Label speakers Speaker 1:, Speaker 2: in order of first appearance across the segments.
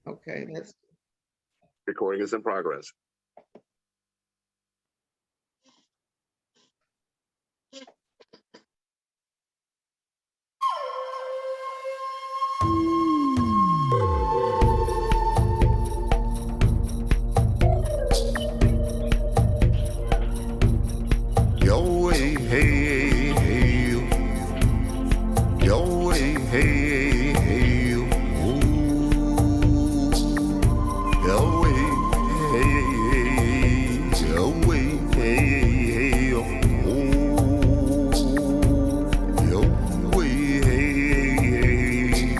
Speaker 1: Okay, that's
Speaker 2: Recording is in progress.
Speaker 3: Yo way, hey, hey, yo. Yo way, hey, hey, yo. Ooh. Yo way, hey, hey, yo way, hey, hey, yo. Ooh. Yo way, hey, hey.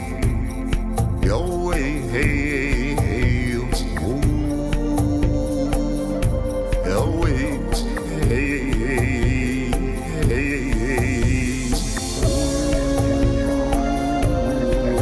Speaker 3: Yo way, hey, hey, yo. Ooh. Yo way, hey, hey, hey, hey. Yo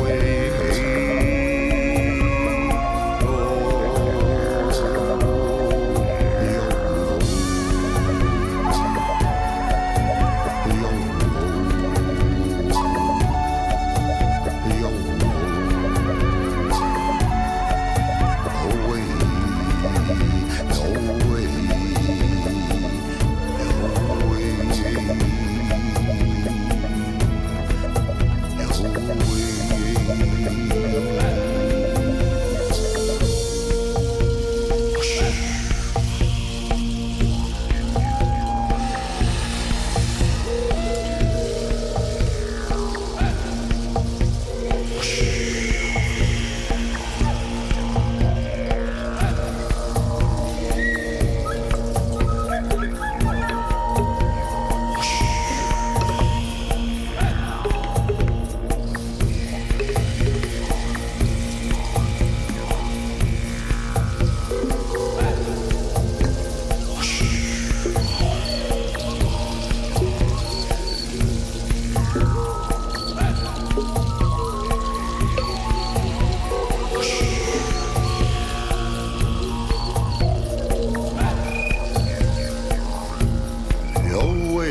Speaker 3: way,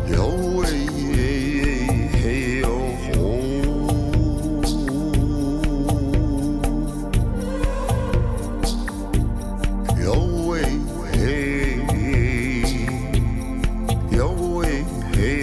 Speaker 3: yo way, hey, yo, yo way, hey, yo way, hey,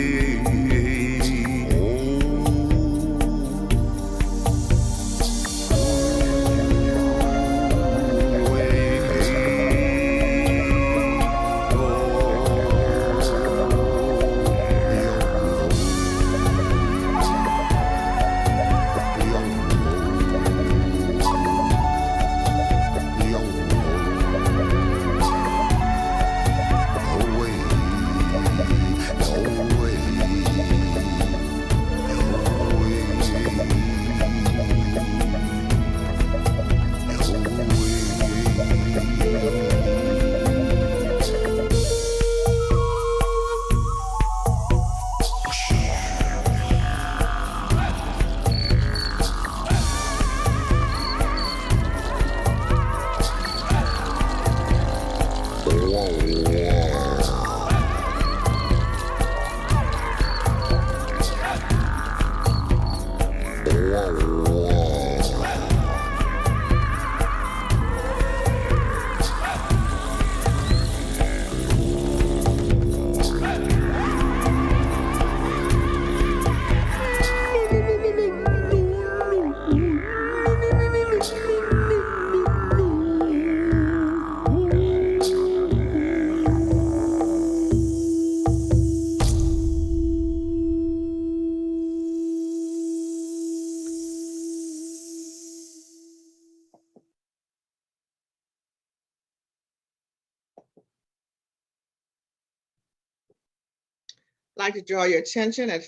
Speaker 1: like to draw your attention at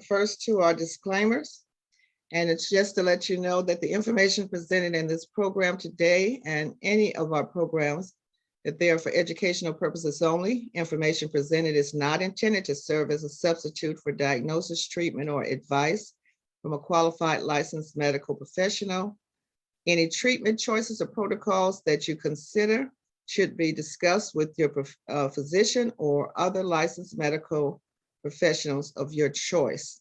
Speaker 1: first to our disclaimers. And it's just to let you know that the information presented in this program today and any of our programs, that they are for educational purposes only. Information presented is not intended to serve as a substitute for diagnosis, treatment, or advice from a qualified licensed medical professional. Any treatment choices or protocols that you consider should be discussed with your physician or other licensed medical professionals of your choice.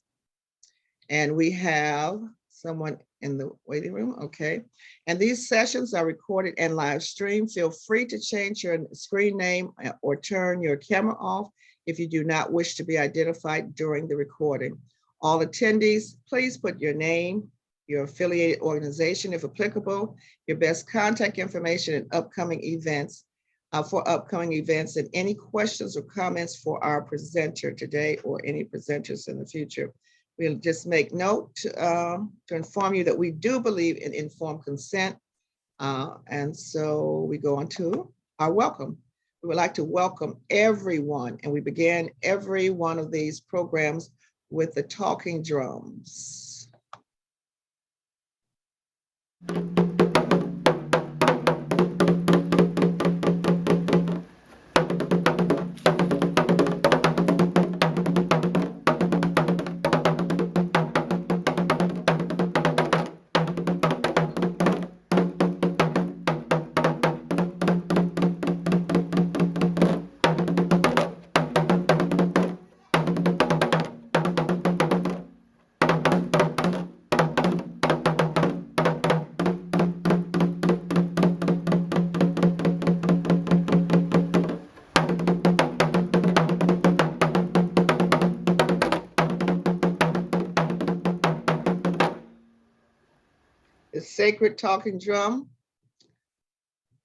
Speaker 1: And we have someone in the waiting room, okay. And these sessions are recorded and live streamed. Feel free to change your screen name or turn your camera off if you do not wish to be identified during the recording. All attendees, please put your name, your affiliated organization, if applicable, your best contact information and upcoming events, and any questions or comments for our presenter today or any presenters in the future. We'll just make note to inform you that we do believe in informed consent. And so we go on to our welcome. We would like to welcome everyone, and we began every one of these programs with the talking drums. The sacred talking drum,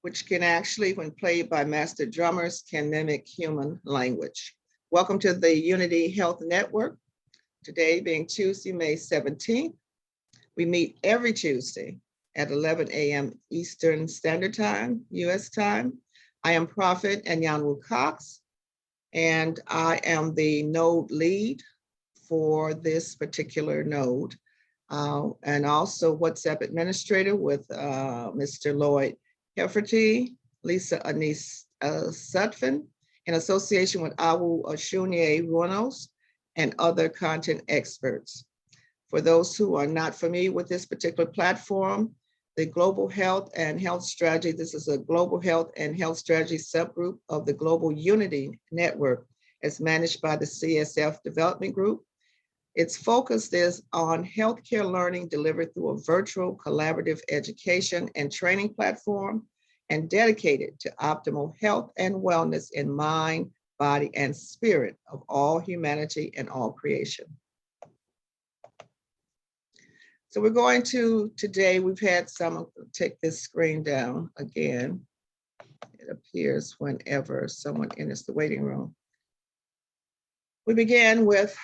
Speaker 1: which can actually, when played by master drummers, can mimic human language. Welcome to the Unity Health Network. Today being Tuesday, May 17th. We meet every Tuesday at 11 a.m. Eastern Standard Time, US time. I am Prophet Anyanwu Cox, and I am the node lead for this particular node. And also WhatsApp administrator with Mr. Lloyd Hefferty, Lisa Anise Sutphin, in association with Awu Oshunye Runos and other content experts. For those who are not familiar with this particular platform, the Global Health and Health Strategy, this is a Global Health and Health Strategy subgroup of the Global Unity Network as managed by the CSF Development Group. Its focus is on healthcare learning delivered through a virtual collaborative education and training platform and dedicated to optimal health and wellness in mind, body, and spirit of all humanity and all creation. So we're going to, today we've had some, take this screen down again. It appears whenever someone enters the waiting room. We began with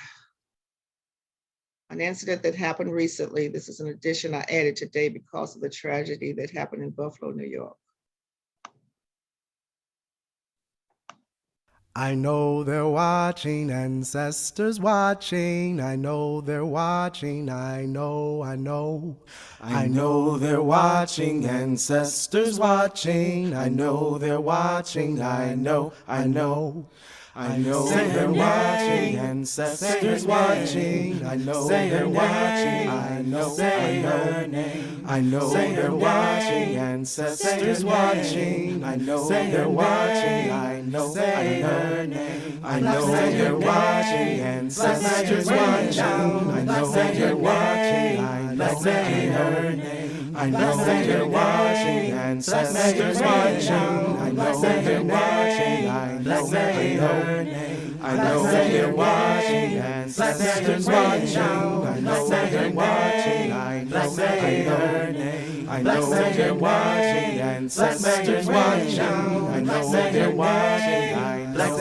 Speaker 1: an incident that happened recently. This is an addition I added today because of the tragedy that happened in Buffalo, New York.
Speaker 4: I know they're watching, ancestors watching. I know they're watching, I know. I know they're watching, ancestors watching. I know they're watching, I know. I know they're watching, ancestors watching. I know they're watching, I know. I know they're watching, ancestors watching. I know they're watching, I know. I know they're watching, ancestors watching. I know they're watching, I know. I know they're watching, ancestors watching. I know they're watching, I know. I know they're watching, ancestors watching. I know they're watching, I know. I know they're watching, ancestors watching. I know they're watching, I know.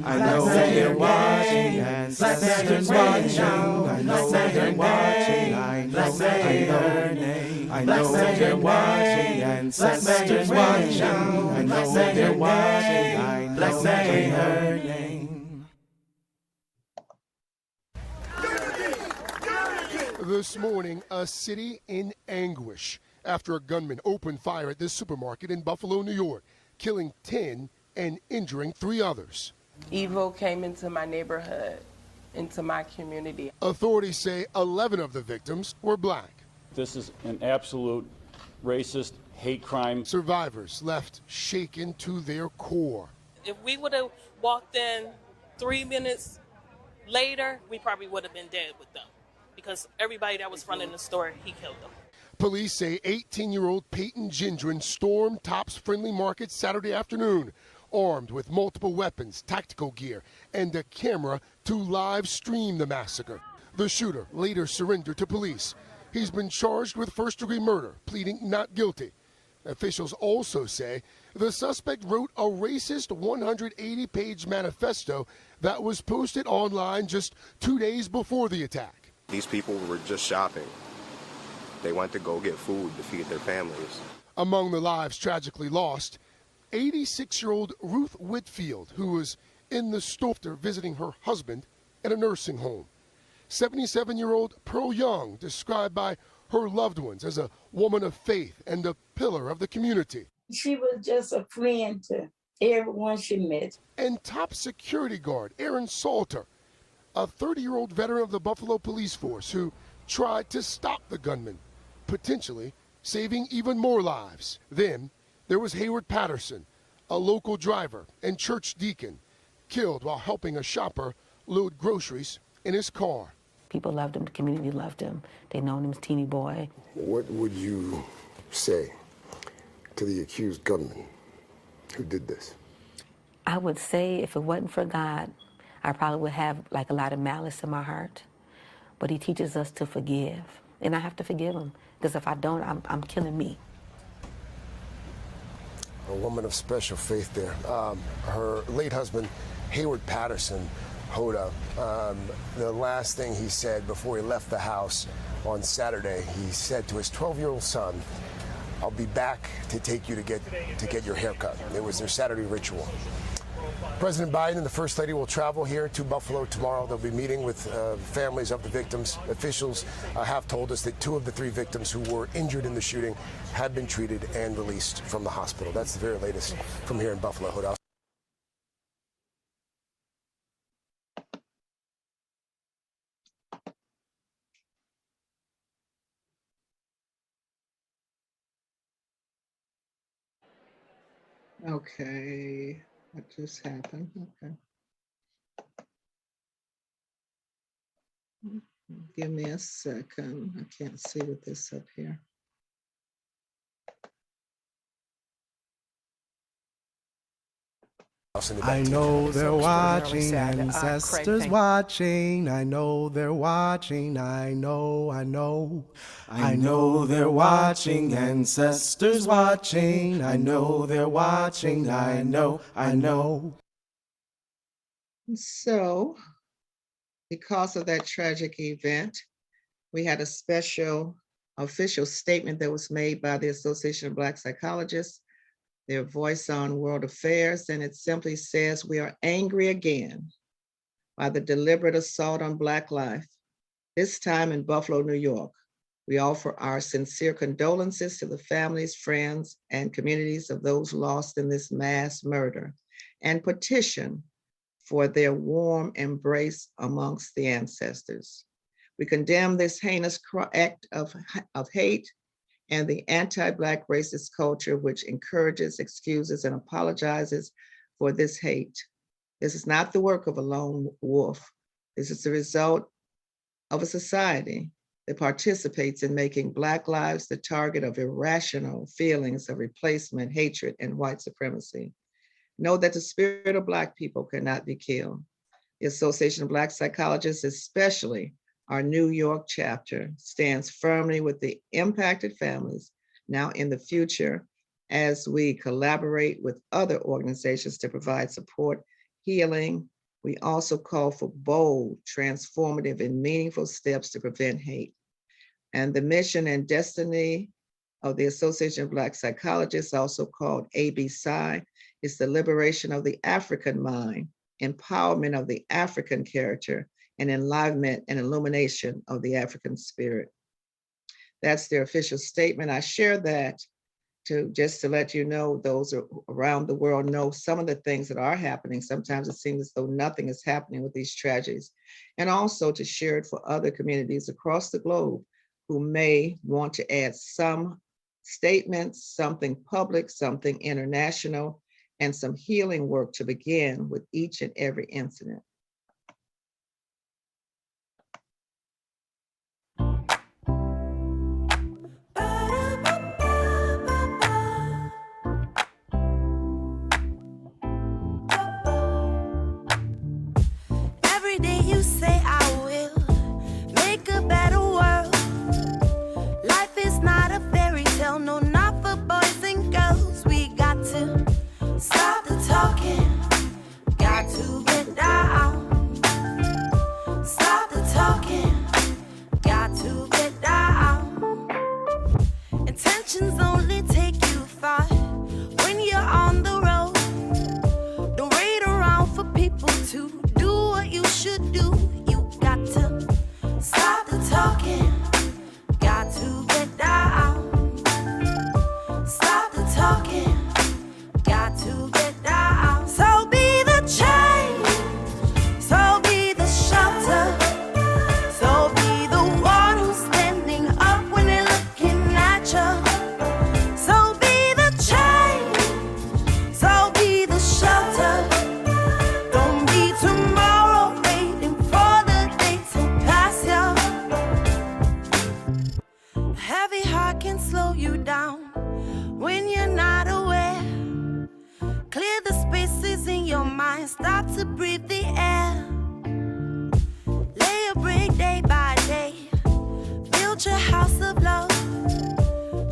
Speaker 4: I know they're watching, ancestors watching. I know they're watching, I know. I know they're watching, ancestors watching. I know they're watching, I know.
Speaker 5: This morning, a city in anguish after a gunman opened fire at this supermarket in Buffalo, New York, killing 10 and injuring 3 others.
Speaker 6: Evil came into my neighborhood, into my community.
Speaker 5: Authorities say 11 of the victims were black.
Speaker 7: This is an absolute racist hate crime.
Speaker 5: Survivors left shaken to their core.
Speaker 8: If we would have walked in 3 minutes later, we probably would have been dead with them. because everybody that was running the store, he killed them.
Speaker 5: Police say 18-year-old Peyton Gendron stormed Tops Friendly Market Saturday afternoon, armed with multiple weapons, tactical gear, and a camera to live stream the massacre. The shooter later surrendered to police. He's been charged with first-degree murder, pleading not guilty. Officials also say the suspect wrote a racist 180-page manifesto that was posted online just 2 days before the attack.
Speaker 9: These people were just shopping. They went to go get food to feed their families.
Speaker 5: Among the lives tragically lost, 86-year-old Ruth Whitfield, who was in the store after visiting her husband at a nursing home. 77-year-old Pearl Young, described by her loved ones as a woman of faith and a pillar of the community.
Speaker 10: She was just a friend to everyone she met.
Speaker 5: And top security guard Aaron Salter, a 30-year-old veteran of the Buffalo Police Force who tried to stop the gunman, potentially saving even more lives. Then there was Hayward Patterson, a local driver and church deacon, killed while helping a shopper load groceries in his car.
Speaker 11: People loved him, the community loved him. They known him as Teeny Boy.
Speaker 12: What would you say to the accused gunman who did this?
Speaker 11: I would say if it wasn't for God, I probably would have like a lot of malice in my heart. But he teaches us to forgive. And I have to forgive him, because if I don't, I'm killing me.
Speaker 12: A woman of special faith there. Her late husband, Hayward Patterson, Hoda, the last thing he said before he left the house on Saturday, he said to his 12-year-old son, "I'll be back to take you to get your haircut." It was their Saturday ritual. President Biden and the First Lady will travel here to Buffalo tomorrow. They'll be meeting with families of the victims. Officials have told us that 2 of the 3 victims who were injured in the shooting have been treated and released from the hospital. That's the very latest from here in Buffalo. Hoda.
Speaker 1: Okay, what just happened? Okay. Give me a second. I can't see with this up here.
Speaker 4: I know they're watching, ancestors watching. I know they're watching. I know. I know they're watching, ancestors watching. I know they're watching. I know.
Speaker 1: So, because of that tragic event, we had a special official statement that was made by the Association of Black Psychologists, their voice on world affairs, and it simply says, "We are angry again by the deliberate assault on Black life, this time in Buffalo, New York. We offer our sincere condolences to the families, friends, and communities of those lost in this mass murder, and petition for their warm embrace amongst the ancestors. We condemn this heinous act of hate and the anti-Black racist culture which encourages, excuses, and apologizes for this hate. This is not the work of a lone wolf. This is the result of a society that participates in making Black lives the target of irrational feelings of replacement, hatred, and white supremacy. Know that the spirit of Black people cannot be killed. The Association of Black Psychologists, especially our New York chapter, stands firmly with the impacted families now in the future as we collaborate with other organizations to provide support, healing. We also call for bold, transformative, and meaningful steps to prevent hate. And the mission and destiny of the Association of Black Psychologists, also called ABPSI, is the liberation of the African mind, empowerment of the African character, and enlivenment and illumination of the African spirit. That's their official statement. I share that just to let you know, those around the world know some of the things that are happening. Sometimes it seems as though nothing is happening with these tragedies. And also to share it for other communities across the globe who may want to add some statements, something public, something international, and some healing work to begin with each and every incident.
Speaker 13: can't stop to breathe the air. Lay a brick day by day. Build your house of love.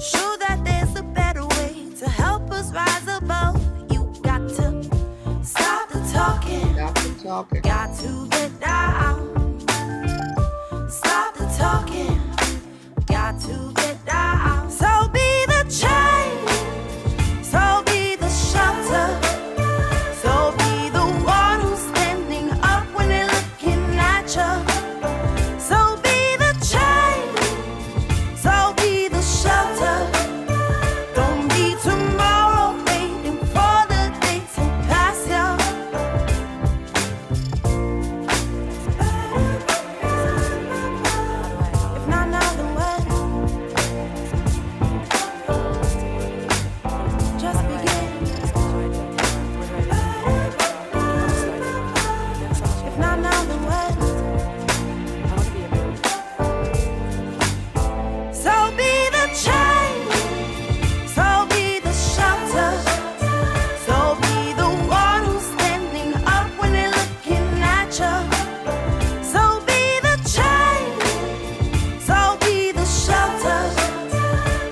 Speaker 13: Show that there's a better way to help us rise above. You got to stop the talking.
Speaker 1: Stop the talking.
Speaker 13: Got to get down. Stop the talking. Got to get down. So be the change. So be the shelter. So be the one who's standing up when they're looking at you. So be the change. So be the shelter. Don't be tomorrow waiting for the day to pass you. If not now, then when? Just begin. If not now, then when? So be the change. So be the shelter. So be the one who's standing up when they're looking at you. So be the change. So be the shelter.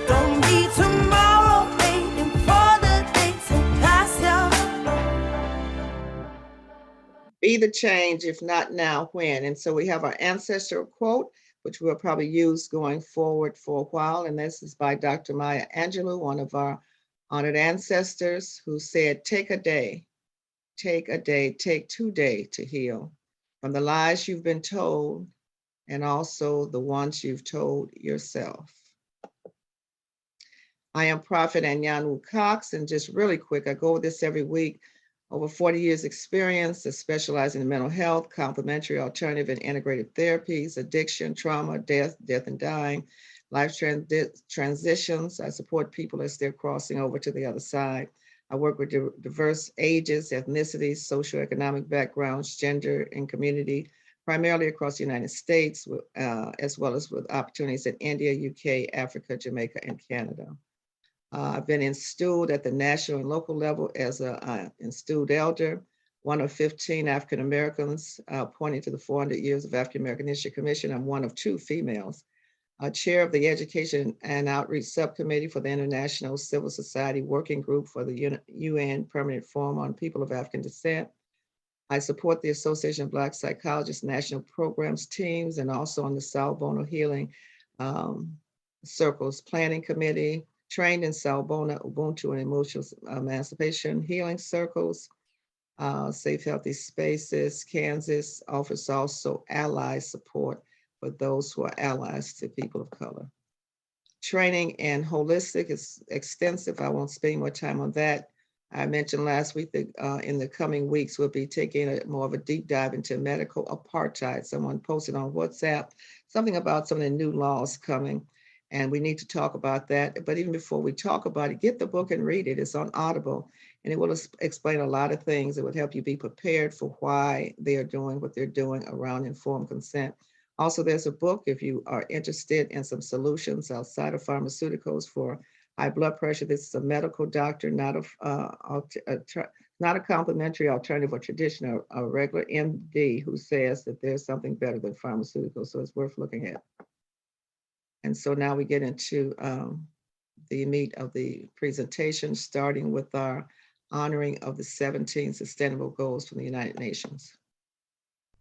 Speaker 13: Don't be tomorrow waiting for the day to pass you.
Speaker 1: Be the change, if not now, when? And so we have our ancestral quote, which we'll probably use going forward for a while. And this is by Dr. Maya Angelou, one of our honored ancestors, who said, take a day, take 2 days to heal from the lies you've been told and also the ones you've told yourself. I am Prophet Anyanwu Cox, and just really quick, I go over this every week. Over 40 years experience, specializing in mental health, complementary, alternative, and integrative therapies, addiction, trauma, death and dying, life transitions. I support people as they're crossing over to the other side. I work with diverse ages, ethnicities, socioeconomic backgrounds, gender, and community, primarily across the United States, as well as with opportunities in India, UK, Africa, Jamaica, and Canada. I've been installed at the national and local level as an installed elder, one of 15 African Americans pointing to the 400 years of African American History Commission. I'm one of 2 females. Chair of the Education and Outreach Subcommittee for the International Civil Society Working Group for the UN Permanent Forum on People of African Descent. I support the Association of Black Psychologists National Programs teams and also on the Salbono Healing Circles Planning Committee, trained in Salbono, Ubuntu, and Emotional Emancipation Healing Circles, Safe Healthy Spaces. Kansas offers also ally support for those who are allies to people of color. Training in holistic is extensive. I won't spend more time on that. I mentioned last week that in the coming weeks, we'll be taking more of a deep dive into medical apartheid. Someone posted on WhatsApp something about some of the new laws coming, and we need to talk about that. But even before we talk about it, get the book and read it. It's on Audible, and it will explain a lot of things. It would help you be prepared for why they are doing what they're doing around informed consent. Also, there's a book if you are interested in some solutions outside of pharmaceuticals for high blood pressure. This is a medical doctor, not a complementary alternative or traditional, a regular MD who says that there's something better than pharmaceuticals. So it's worth looking at. And so now we get into the meat of the presentation, starting with our honoring of the 17 Sustainable Goals from the United Nations.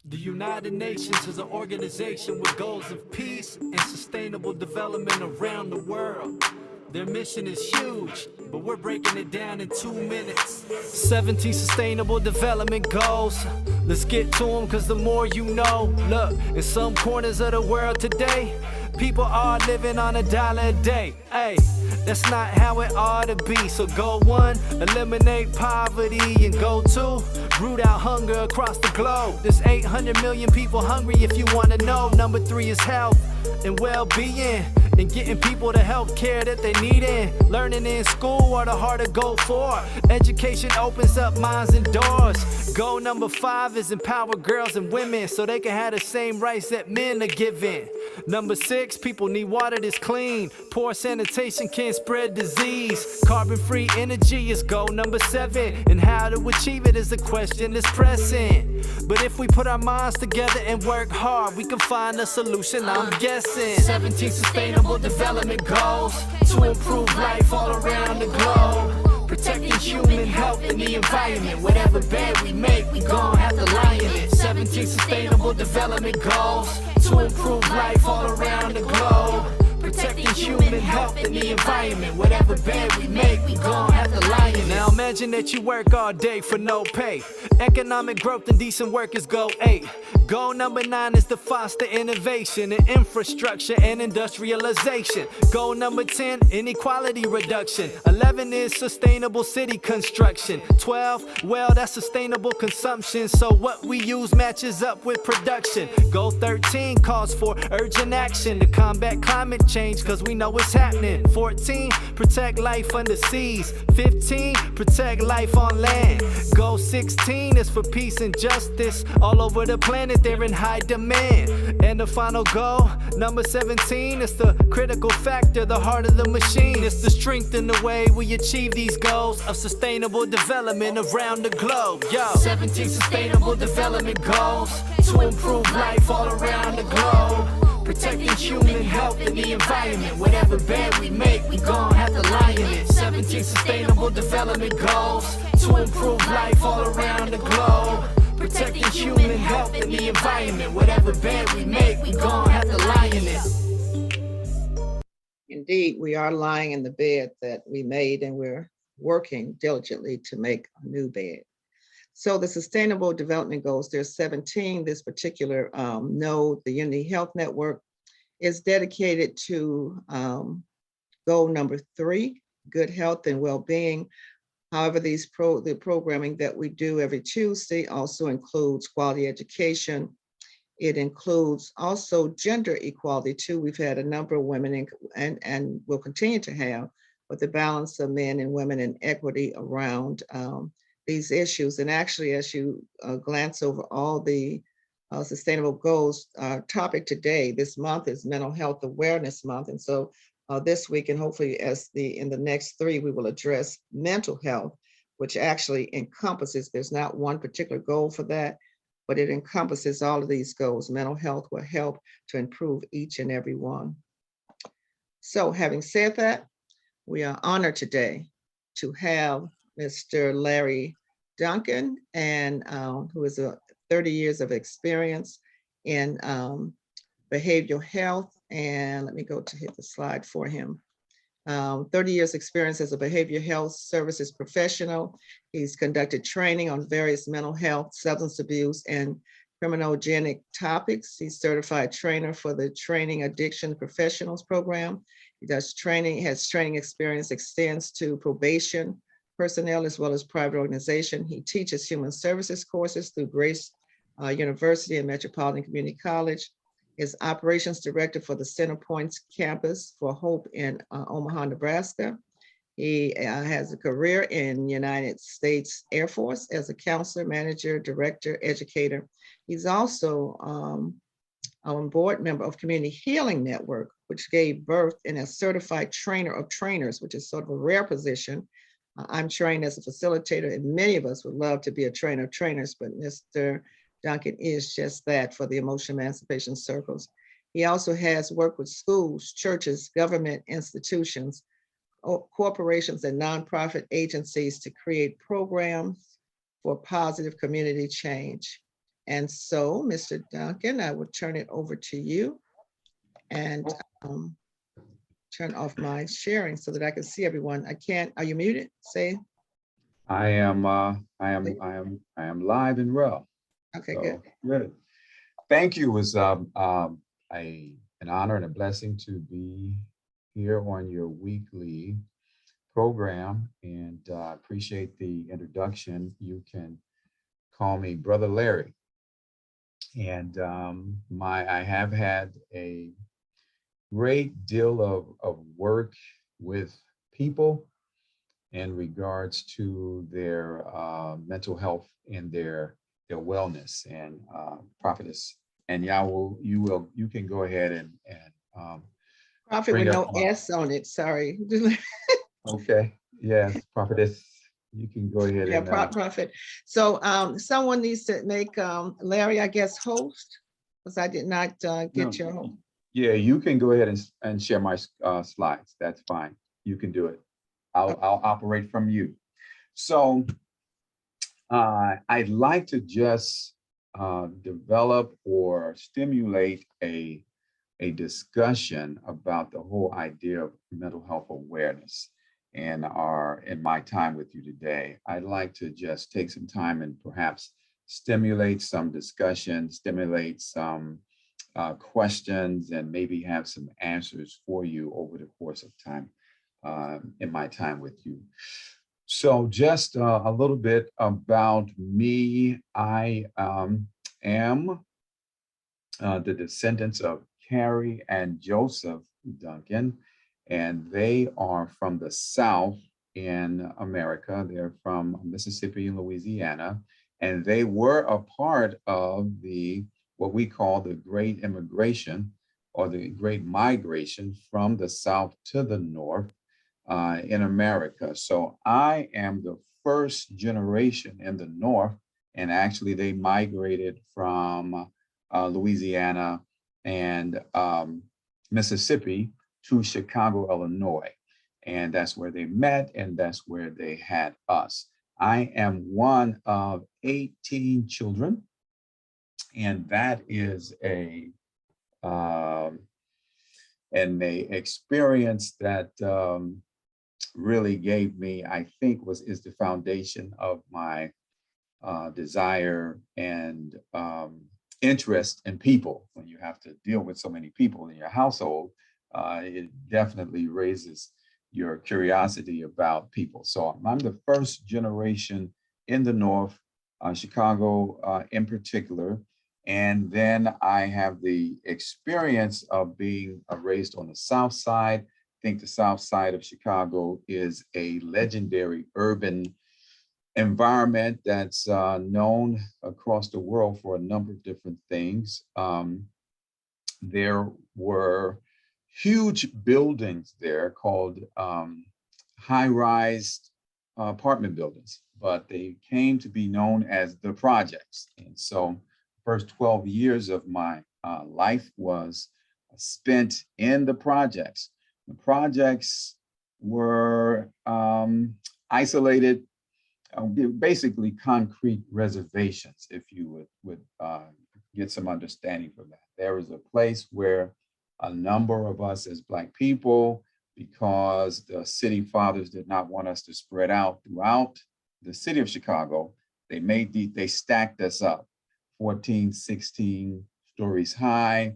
Speaker 14: The United Nations is an organization with goals of peace and sustainable development around the world. Their mission is huge, but we're breaking it down in 2 minutes. 17 sustainable development goals. Let's get to them, cause the more you know. Look, in some corners of the world today, people are living on $1 a day. Hey, that's not how it ought to be. So goal 1, eliminate poverty, and goal 2, root out hunger across the globe. There's 800 million people hungry if you want to know. Number 3 is health and well-being. and getting people the health care that they need in. Learning in school are the harder goal for. Education opens up minds and doors. Goal number 5 is empower girls and women so they can have the same rights that men are given. Number 6, people need water that's clean. Poor sanitation can spread disease. Carbon-free energy is goal number 7, and how to achieve it is a question that's pressing. But if we put our minds together and work hard, we can find a solution, I'm guessing. 17 sustainable development goals to improve life all around the globe. Protecting human health and the environment. Whatever bed we make, we gon' have to lie in it. 17 sustainable development goals to improve life all around the globe. Protecting human health and the environment. Whatever bed we make, we gon' have to lie in it. Now imagine that you work all day for no pay. Economic growth and decent work is goal 8. Goal number 9 is to foster innovation in infrastructure and industrialization. Goal number 10, inequality reduction. 11 is sustainable city construction. 12, well, that's sustainable consumption. So what we use matches up with production. Goal 13 calls for urgent action to combat climate change, cause we know it's happening. 14, protect life under seas. 15, protect life on land. Goal 16 is for peace and justice. All over the planet, they're in high demand. And the final goal, number 17, is the critical factor, the heart of the machine. It's the strength in the way we achieve these goals of sustainable development around the globe. Yo, 17 sustainable development goals to improve life all around the globe. Protecting human health and the environment. Whatever bed we make, we gon' have to lie in it. 17 sustainable development goals to improve life all around the globe. Protecting human health and the environment. Whatever bed we make, we gon' have to lie in it.
Speaker 1: Indeed, we are lying in the bed that we made, and we're working diligently to make a new bed. So the Sustainable Development Goals, there's 17. This particular node, the Unity Health Network, is dedicated to goal number 3, good health and well-being. However, the programming that we do every Tuesday also includes quality education. It includes also gender equality too. We've had a number of women and will continue to have, but the balance of men and women and equity around these issues. And actually, as you glance over all the sustainable goals, our topic today, this month, is Mental Health Awareness Month. And so this week, and hopefully in the next 3, we will address mental health, which actually encompasses, there's not one particular goal for that, but it encompasses all of these goals. Mental health will help to improve each and every one. So having said that, we are honored today to have Mr. Larry Duncan, and who is 30 years of experience in behavioral health. And let me go to hit the slide for him. 30 years experience as a behavioral health services professional. He's conducted training on various mental health, substance abuse, and criminogenic topics. He's certified trainer for the Training Addiction Professionals Program. He does training, has training experience, extends to probation personnel as well as private organization. He teaches human services courses through Grace University and Metropolitan Community College. Is operations director for the Center Points campus for Hope in Omaha, Nebraska. He has a career in United States Air Force as a counselor, manager, director, educator. He's also on board member of Community Healing Network, which gave birth in a certified trainer of trainers, which is sort of a rare position. I'm trained as a facilitator, and many of us would love to be a trainer of trainers, but Mr. Duncan is just that for the Emotional Emancipation Circles. He also has worked with schools, churches, government institutions, corporations, and nonprofit agencies to create programs for positive community change. And so, Mr. Duncan, I will turn it over to you and turn off my sharing so that I can see everyone. I can't, are you muted? Say.
Speaker 15: I am live and well.
Speaker 1: Okay,
Speaker 15: So,
Speaker 1: good.
Speaker 15: Thank you. It was an honor and a blessing to be here on your weekly program, and appreciate the introduction. You can call me Brother Larry. And I have had a great deal of work with people in regards to their mental health and their wellness. And Prophetess, and you can go ahead and
Speaker 1: Prophet
Speaker 15: bring
Speaker 1: with
Speaker 15: up.
Speaker 1: no S on it, sorry.
Speaker 15: Okay, yes, Prophetess, you can go ahead
Speaker 1: Yeah,
Speaker 15: and
Speaker 1: Prophet. So someone needs to make Larry, I guess, host, because I did not get your home.
Speaker 15: yeah, you can go ahead and share my slides. That's fine. You can do it. I'll operate from you. So I'd like to just develop or stimulate a discussion about the whole idea of mental health awareness. And in my time with you today, I'd like to just take some time and perhaps stimulate some discussion, stimulate some questions, and maybe have some answers for you over the course of time in my time with you. So just a little bit about me. I am the descendants of Carrie and Joseph Duncan, and they are from the South in America. They're from Mississippi and Louisiana, and they were a part of what we call the Great Immigration or the Great Migration from the South to the North in America. So I am the first generation in the North, and actually they migrated from Louisiana and Mississippi to Chicago, Illinois. And that's where they met, and that's where they had us. I am one of 18 children, and that is an experience that really gave me, I think, is the foundation of my desire and interest in people. When you have to deal with so many people in your household, it definitely raises your curiosity about people. So I'm the first generation in the North, Chicago in particular. And then I have the experience of being raised on the South Side. I think the South Side of Chicago is a legendary urban environment that's known across the world for a number of different things. There were huge buildings there called high-rise apartment buildings, but they came to be known as the projects. And so first 12 years of my life was spent in the projects. The projects were isolated, basically concrete reservations, if you would get some understanding from that. There was a place where a number of us as Black people, because the city fathers did not want us to spread out throughout the city of Chicago, they stacked us up 14, 16 stories high,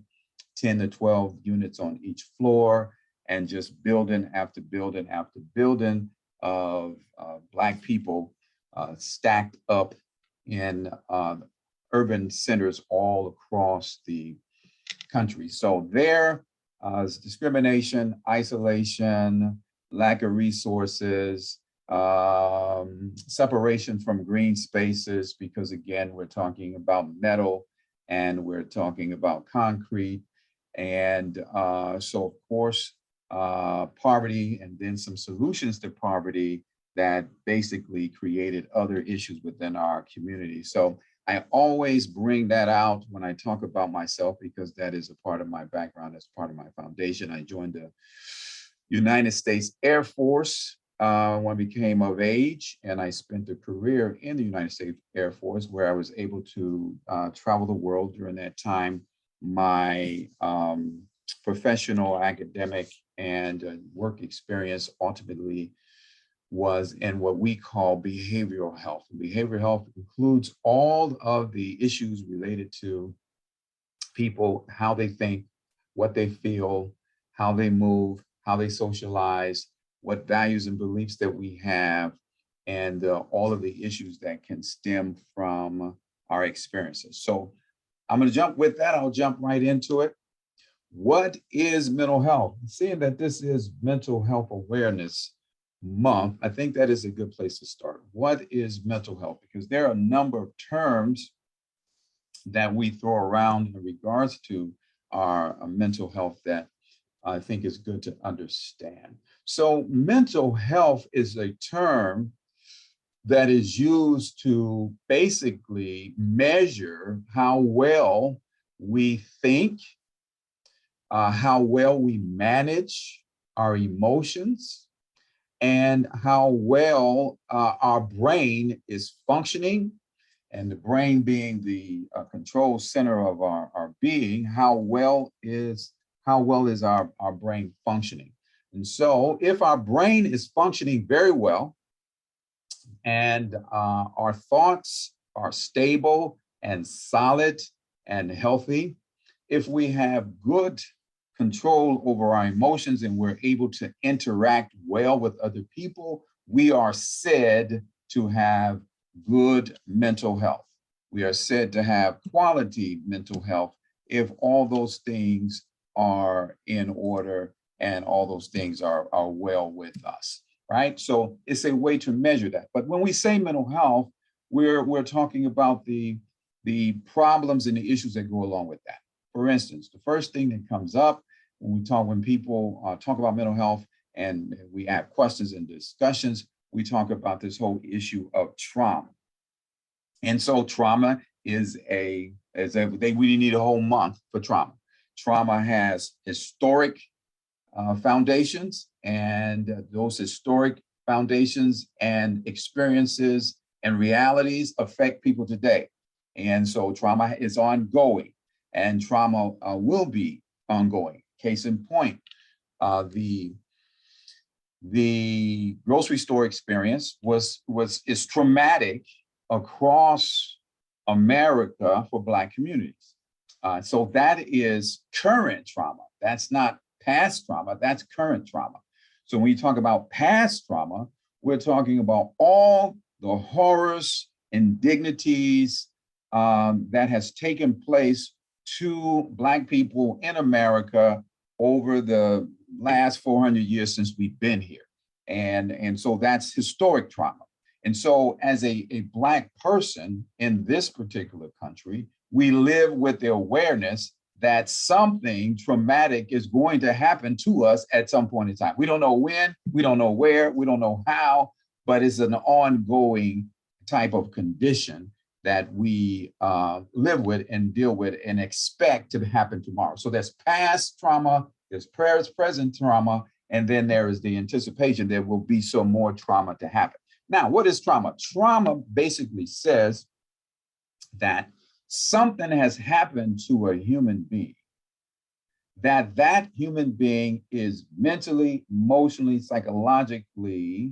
Speaker 15: 10 to 12 units on each floor, and just building after building after building of Black people stacked up in urban centers all across the country. So there is discrimination, isolation, lack of resources, separation from green spaces, because again, we're talking about metal and we're talking about concrete. And so of course, poverty, and then some solutions to poverty that basically created other issues within our community. So I always bring that out when I talk about myself, because that is a part of my background, as part of my foundation. I joined the United States Air Force when I became of age, and I spent a career in the United States Air Force where I was able to travel the world during that time. My professional, academic, and work experience ultimately was in what we call behavioral health. Behavioral health includes all of the issues related to people, how they think, what they feel, how they move, how they socialize, what values and beliefs that we have, and all of the issues that can stem from our experiences. So I'm going to jump with that. I'll jump right into it. What is mental health? Seeing that this is Mental Health Awareness Month, I think that is a good place to start. What is mental health? Because there are a number of terms that we throw around in regards to our mental health that I think is good to understand. So mental health is a term that is used to basically measure how well we think, how well we manage our emotions, and how well our brain is functioning, and the brain being the control center of our being, how well is our brain functioning. And so if our brain is functioning very well, and our thoughts are stable and solid and healthy, if we have good control over our emotions and we're able to interact well with other people, we are said to have good mental health. We are said to have quality mental health if all those things are in order and all those things are well with us, right? So it's a way to measure that. But when we say mental health, we're talking about the problems and the issues that go along with that. For instance, the first thing that comes up when people talk about mental health and we have questions and discussions, we talk about this whole issue of trauma. And so trauma we need a whole month for trauma. Trauma has historic foundations, and those historic foundations and experiences and realities affect people today. And so trauma is ongoing, and trauma will be ongoing. Case in point, the grocery store experience is traumatic across America for Black communities. So that is current trauma. That's not past trauma, that's current trauma. So when you talk about past trauma, we're talking about all the horrors, indignities that has taken place to Black people in America over the last 400 years since we've been here. And so that's historic trauma. And so as a Black person in this particular country, we live with the awareness that something traumatic is going to happen to us at some point in time. We don't know when, we don't know where, we don't know how, but it's an ongoing type of condition that we live with and deal with and expect to happen tomorrow. So there's past trauma, there's present trauma, and then there is the anticipation there will be some more trauma to happen. Now, what is trauma? Trauma basically says that something has happened to a human being, that human being is mentally, emotionally, psychologically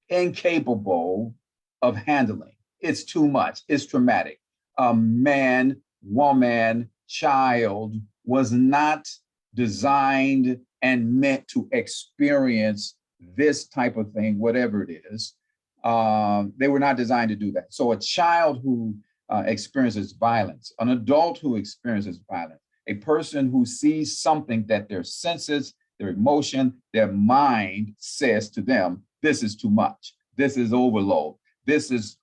Speaker 15: incapable of handling. It's too much, it's traumatic. A man, woman, child was not designed and meant to experience this type of thing, whatever it is. They were not designed to do that. So a child who experiences violence, an adult who experiences violence, a person who sees something that their senses, their emotion, their mind says to them, this is too much, this is overload, this is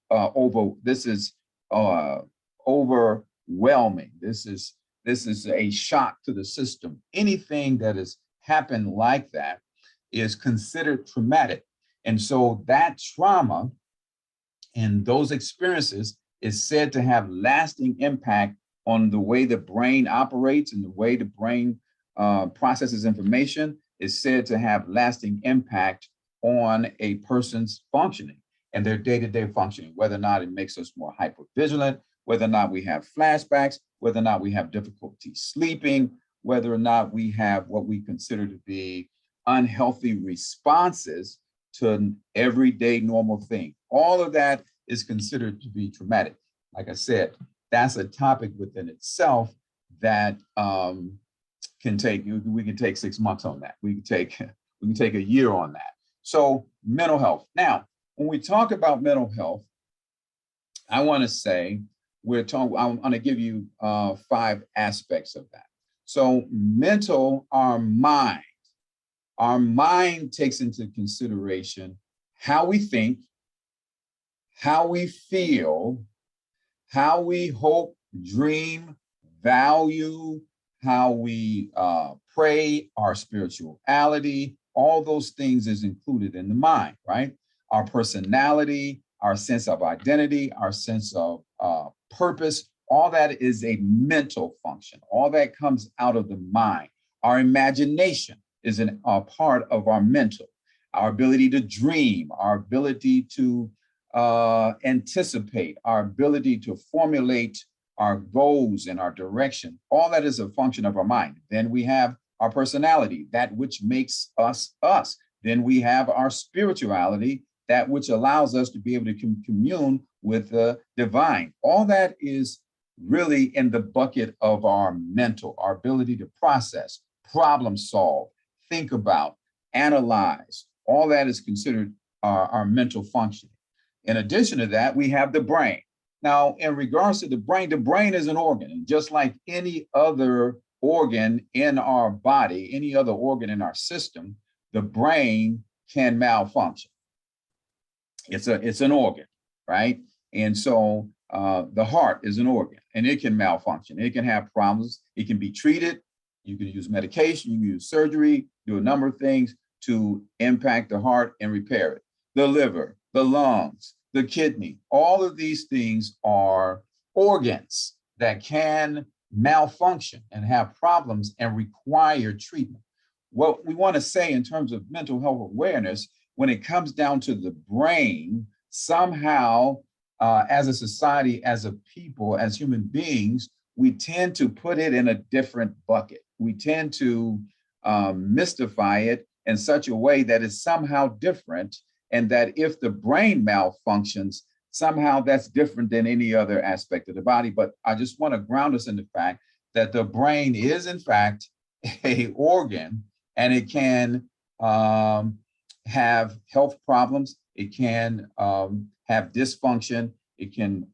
Speaker 15: overwhelming, this is a shock to the system. Anything that has happened like that is considered traumatic. And so that trauma and those experiences is said to have lasting impact on the way the brain operates and the way the brain processes information, is said to have lasting impact on a person's functioning and their day-to-day functioning, whether or not it makes us more hypervigilant, whether or not we have flashbacks, whether or not we have difficulty sleeping, whether or not we have what we consider to be unhealthy responses to an everyday normal thing. All of that is considered to be traumatic. Like I said, that's a topic within itself that we can take 6 months on that. We can take a year on that. So mental health. Now, when we talk about mental health, I want to say I'm going to give you 5 aspects of that. So mental, our mind takes into consideration how we think, how we feel, how we hope, dream, value, how we pray, our spirituality, all those things is included in the mind, right? Our personality, our sense of identity, our sense of purpose, all that is a mental function. All that comes out of the mind. Our imagination is a part of our mental. Our ability to dream, our ability to anticipate, our ability to formulate our goals and our direction, all that is a function of our mind. Then we have our personality, that which makes us us. Then we have our spirituality, that which allows us to be able to commune with the divine. All that is really in the bucket of our mental, our ability to process, problem solve, think about, analyze. All that is considered our mental functioning. In addition to that, we have the brain. Now, in regards to the brain is an organ, and just like any other organ in our body, any other organ in our system, the brain can malfunction. It's an organ, right? And so the heart is an organ, and it can malfunction. It can have problems. It can be treated. You can use medication, you can use surgery, do a number of things to impact the heart and repair it. The liver, the lungs, the kidney, all of these things are organs that can malfunction and have problems and require treatment. What we want to say in terms of mental health awareness, when it comes down to the brain, somehow as a society, as a people, as human beings, we tend to put it in a different bucket. We tend to mystify it in such a way that it's somehow different, and that if the brain malfunctions, somehow that's different than any other aspect of the body. But I just want to ground us in the fact that the brain is, in fact, an organ, and it can have health problems. It can have dysfunction. It can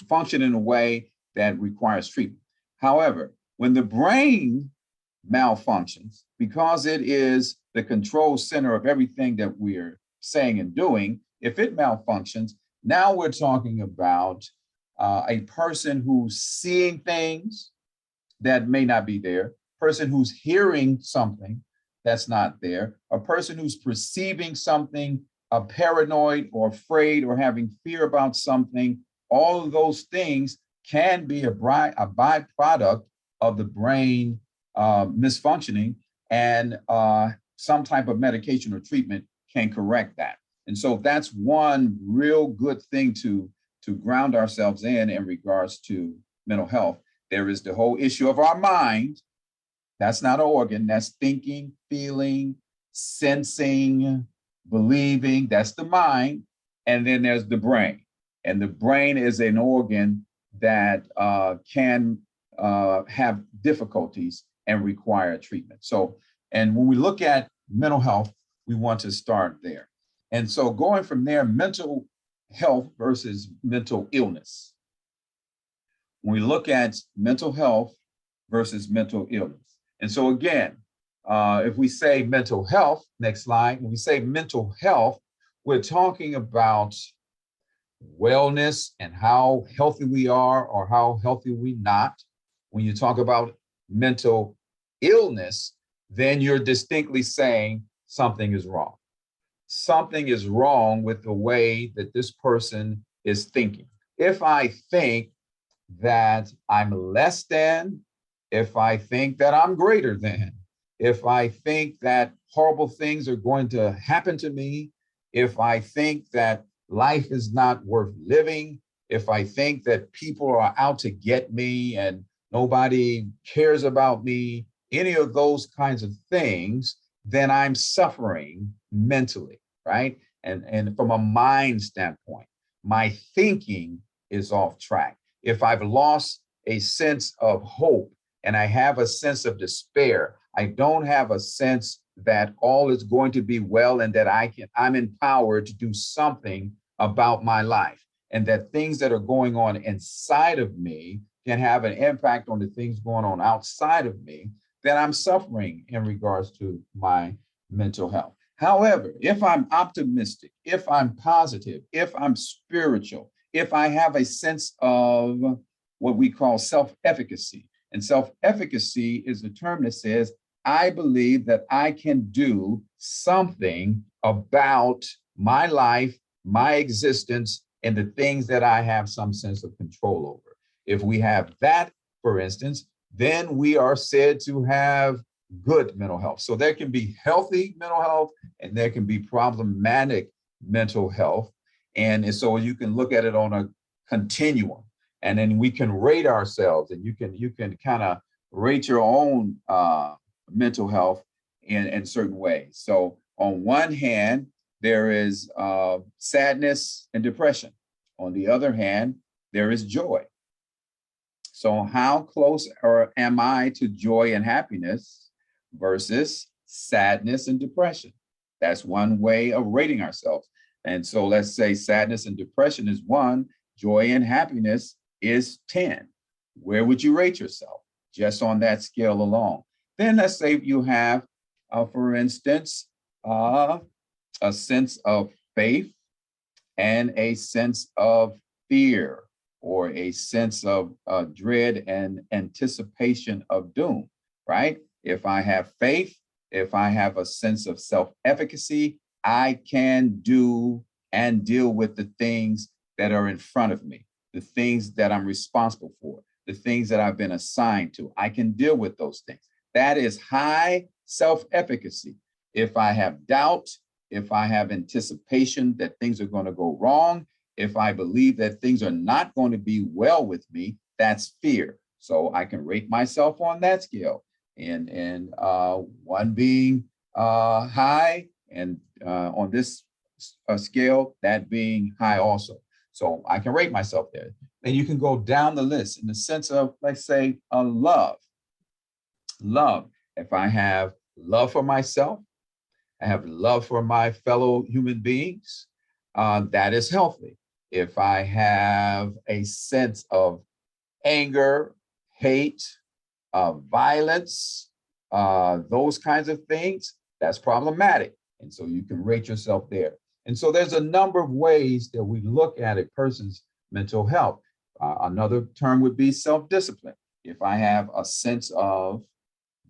Speaker 15: function in a way that requires treatment. However, when the brain malfunctions, because it is the control center of everything that we're saying and doing, if it malfunctions, now we're talking about a person who's seeing things that may not be there, person who's hearing something that's not there, a person who's perceiving something, paranoid or afraid or having fear about something. All of those things can be a byproduct of the brain misfunctioning, and some type of medication or treatment can correct that. And so that's one real good thing to ground ourselves in regards to mental health. There is the whole issue of our mind. That's not an organ. That's thinking, feeling, sensing, believing. That's the mind. And then there's the brain. And the brain is an organ that can have difficulties and require treatment. So, and when we look at mental health, we want to start there. And so going from there, mental health versus mental illness. When we look at mental health versus mental illness. And so again, if we say mental health, next slide, when we say mental health, we're talking about wellness and how healthy we are or how healthy we're not. When you talk about mental illness, then you're distinctly saying something is wrong. Something is wrong with the way that this person is thinking. If I think that I'm less than, if I think that I'm greater than, if I think that horrible things are going to happen to me, if I think that life is not worth living, if I think that people are out to get me and nobody cares about me, any of those kinds of things, then I'm suffering mentally, right? And from a mind standpoint, my thinking is off track. If I've lost a sense of hope and I have a sense of despair, I don't have a sense that all is going to be well and that I'm empowered to do something about my life, and that things that are going on inside of me can have an impact on the things going on outside of me, then I'm suffering in regards to my mental health. However, if I'm optimistic, if I'm positive, if I'm spiritual, if I have a sense of what we call self-efficacy, and self-efficacy is the term that says, I believe that I can do something about my life, my existence, and the things that I have some sense of control over. If we have that, for instance, then we are said to have good mental health. So there can be healthy mental health and there can be problematic mental health. And so you can look at it on a continuum, and then we can rate ourselves, and you can kind of rate your own mental health in certain ways. So on one hand, there is sadness and depression. On the other hand, there is joy. So how close am I to joy and happiness versus sadness and depression? That's one way of rating ourselves. And so let's say sadness and depression is 1, joy and happiness is 10. Where would you rate yourself just on that scale alone? Then let's say you have, for instance, a sense of faith and a sense of fear, or a sense of dread and anticipation of doom, right? If I have faith, if I have a sense of self-efficacy, I can do and deal with the things that are in front of me, the things that I'm responsible for, the things that I've been assigned to. I can deal with those things. That is high self-efficacy. If I have doubt, if I have anticipation that things are going to go wrong, if I believe that things are not going to be well with me, that's fear. So I can rate myself on that scale. And 1 being high, and on this scale, that being high also. So I can rate myself there. And you can go down the list in the sense of, let's say, love. Love. If I have love for myself, I have love for my fellow human beings, that is healthy. If I have a sense of anger, hate, violence, those kinds of things, that's problematic. And so you can rate yourself there. And so there's a number of ways that we look at a person's mental health. Another term would be self-discipline. If I have a sense of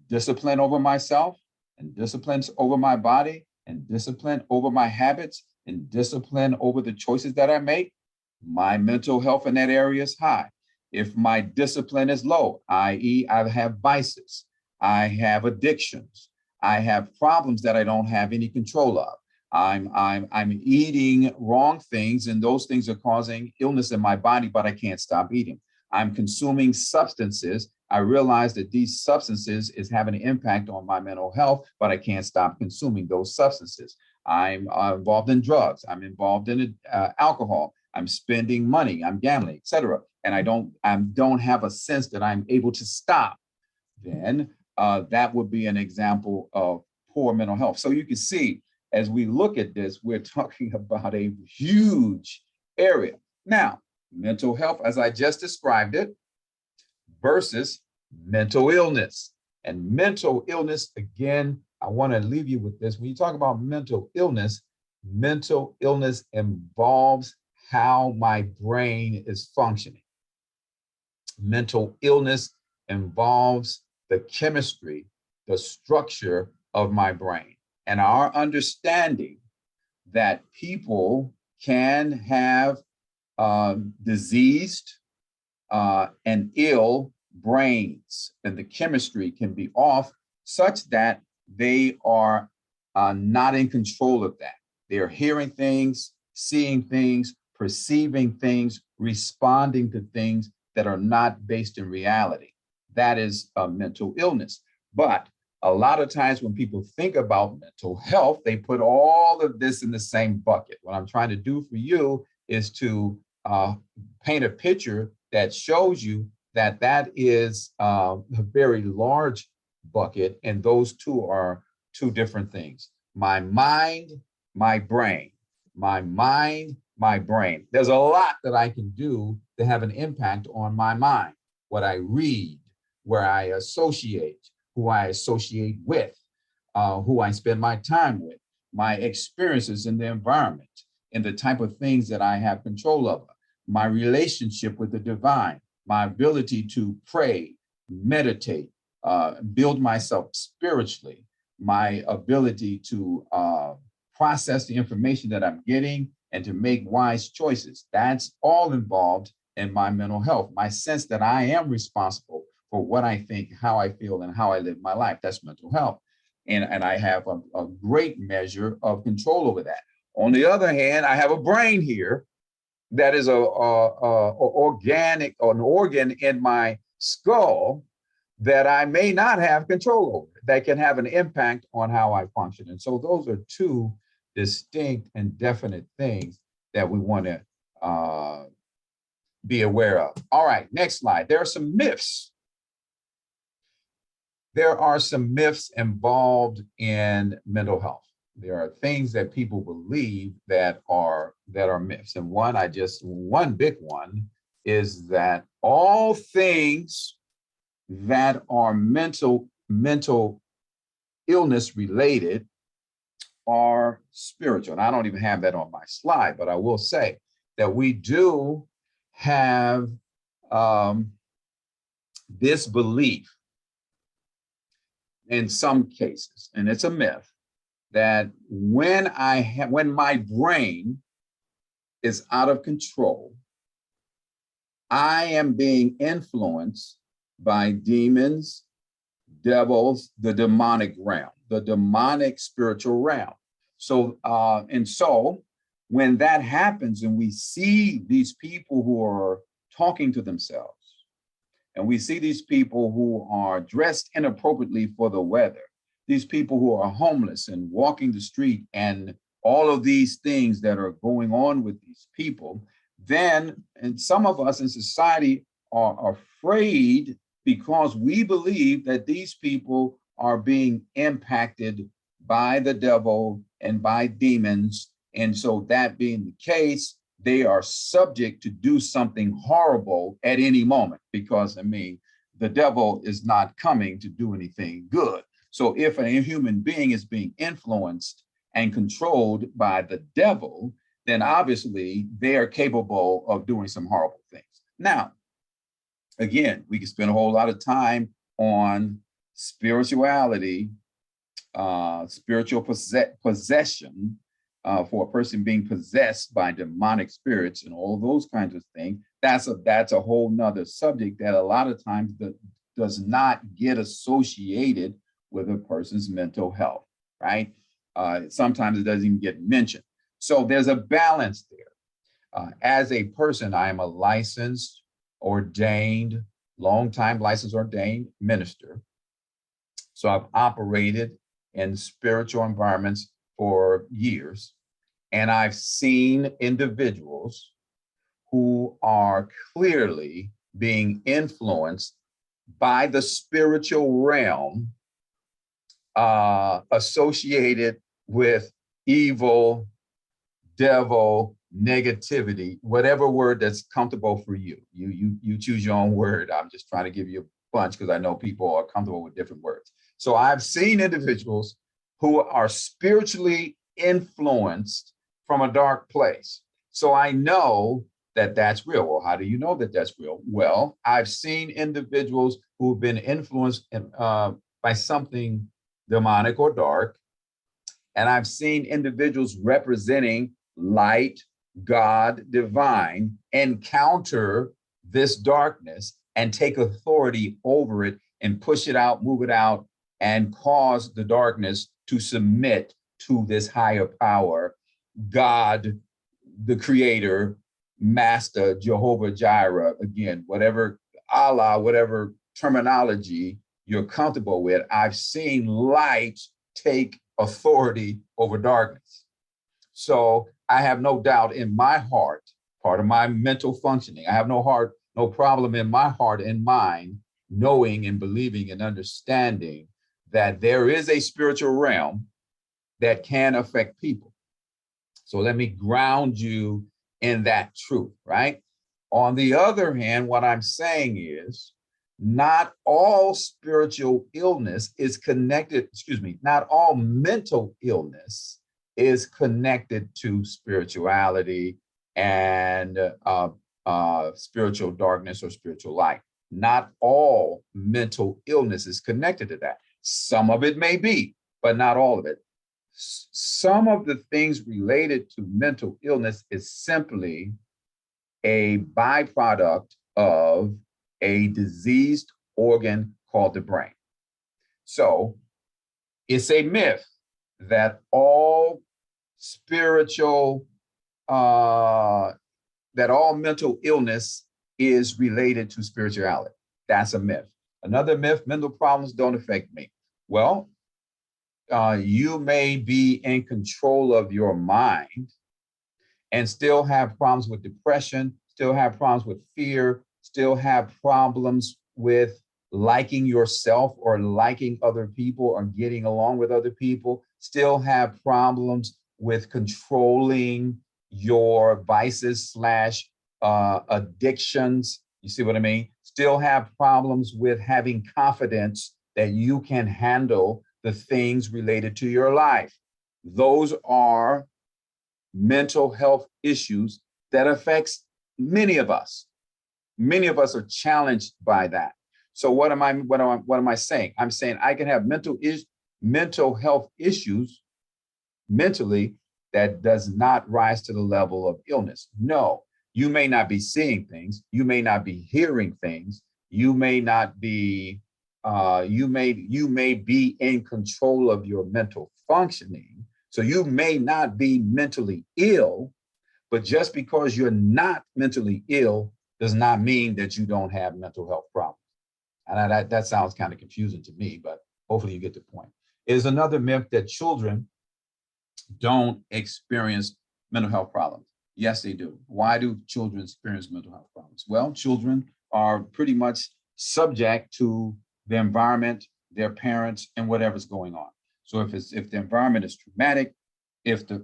Speaker 15: discipline over myself, and discipline over my body, and discipline over my habits, and discipline over the choices that I make, my mental health in that area is high. If my discipline is low, i.e. I have vices, I have addictions, I have problems that I don't have any control of, I'm eating wrong things, and those things are causing illness in my body, but I can't stop eating. I'm consuming substances. I realize that these substances is having an impact on my mental health, but I can't stop consuming those substances. I'm involved in drugs. I'm involved in alcohol. I'm spending money. I'm gambling, etc. And I don't have a sense that I'm able to stop. Then that would be an example of poor mental health. So you can see, as we look at this, we're talking about a huge area. Now, mental health, as I just described it, versus mental illness. And mental illness, again, I want to leave you with this. When you talk about mental illness involves how my brain is functioning. Mental illness involves the chemistry, the structure of my brain, and our understanding that people can have diseased and ill brains, and the chemistry can be off such that they are not in control of that. They're hearing things, seeing things, perceiving things, responding to things that are not based in reality. That is a mental illness. But a lot of times when people think about mental health, they put all of this in the same bucket. What I'm trying to do for you is to paint a picture that shows you that that is a very large bucket, and those two are two different things. My mind, my brain. My mind, my brain. There's a lot that I can do to have an impact on my mind. what I read, where I associate, who I associate with, who I spend my time with, my experiences in the environment, and the type of things that I have control over, my relationship with the divine, my ability to pray, meditate, build myself spiritually, my ability to process the information that I'm getting and to make wise choices. That's all involved in my mental health, my sense that I am responsible for what I think, how I feel, and how I live my life. That's mental health. And I have a great measure of control over that. On the other hand, I have a brain here that is an organ in my skull that I may not have control over, that can have an impact on how I function. And so those are two distinct and definite things that we want to be aware of. All right, next slide. There are some myths. There are some myths involved in mental health. There are things that people believe that are myths. And one big one is that all things that are mental illness related are spiritual. And I don't even have that on my slide, but I will say that we do have this belief in some cases, and it's a myth, that when my brain is out of control, I am being influenced by demons, devils, the demonic realm, the demonic spiritual realm. So when that happens and we see these people who are talking to themselves, and we see these people who are dressed inappropriately for the weather, these people who are homeless and walking the street, and all of these things that are going on with these people, then, and some of us in society are afraid because we believe that these people are being impacted by the devil and by demons. And so that being the case, they are subject to do something horrible at any moment, because the devil is not coming to do anything good. So if a human being is being influenced and controlled by the devil, then obviously they are capable of doing some horrible things. Now, again, we can spend a whole lot of time on spirituality, spiritual possession, for a person being possessed by demonic spirits and all those kinds of things. That's a whole nother subject that a lot of times does not get associated with a person's mental health, right? Sometimes it doesn't even get mentioned. So there's a balance there. As a person, I am a licensed, ordained, longtime licensed ordained minister. So I've operated in spiritual environments for years, and I've seen individuals who are clearly being influenced by the spiritual realm associated with evil, devil, negativity, whatever word that's comfortable for you. You choose your own word. I'm just trying to give you a bunch because I know people are comfortable with different words. So I've seen individuals who are spiritually influenced from a dark place. So I know that that's real. Well, how do you know that that's real? Well, I've seen individuals who've been influenced by something demonic or dark, and I've seen individuals representing light, God, divine, encounter this darkness and take authority over it and push it out, move it out, and cause the darkness to submit to this higher power, God, the creator, master, Jehovah Jireh, again, whatever Allah, whatever terminology you're comfortable with. I've seen light take authority over darkness. So I have no doubt in my heart, part of my mental functioning, I have no problem in my heart and mind, knowing and believing and understanding that there is a spiritual realm that can affect people. So let me ground you in that truth, right? On the other hand, what I'm saying is not all spiritual illness is connected, excuse me, not all mental illness is connected to spirituality and spiritual darkness or spiritual light. Not all mental illness is connected to that. Some of it may be, but not all of it. Some of the things related to mental illness is simply a byproduct of a diseased organ called the brain. So it's a myth that all spiritual, that all mental illness is related to spirituality. That's a myth. Another myth, mental problems don't affect me. Well, you may be in control of your mind and still have problems with depression, still have problems with fear, still have problems with liking yourself or liking other people or getting along with other people, still have problems with controlling your vices / addictions. You see what I mean? Still have problems with having confidence that you can handle the things related to your life. Those are mental health issues that affects many of us. Many of us are challenged by that. So what am I saying? I'm saying I can have mental health issues mentally that does not rise to the level of illness. No, you may not be seeing things, you may not be hearing things, you may not be you may be in control of your mental functioning. So you may not be mentally ill, but just because you're not mentally ill does not mean that you don't have mental health problems. And that sounds kind of confusing to me, but hopefully you get the point. It is another myth that children don't experience mental health problems. Yes, they do. Why do children experience mental health problems? Well, children are pretty much subject to the environment, their parents, and whatever's going on. So if the environment is traumatic, if the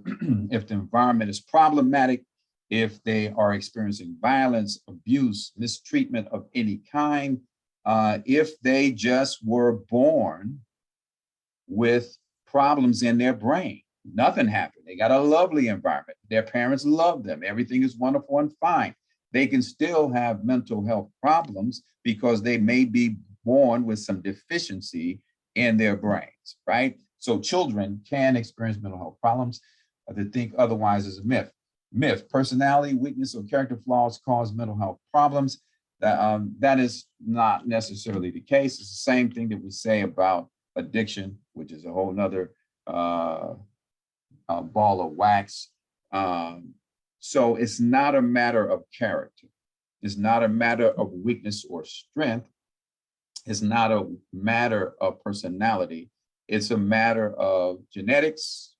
Speaker 15: environment is problematic, if they are experiencing violence, abuse, mistreatment of any kind, if they just were born with problems in their brain, nothing happened. They got a lovely environment. Their parents love them. Everything is wonderful and fine. They can still have mental health problems because they may be born with some deficiency in their brains, right? So children can experience mental health problems. To think otherwise is a myth. Myth, personality, weakness, or character flaws cause mental health problems. That is not necessarily the case. It's the same thing that we say about addiction, which is a whole nother ball of wax. So it's not a matter of character. It's not a matter of weakness or strength. It's not a matter of personality. It's a matter of genetics.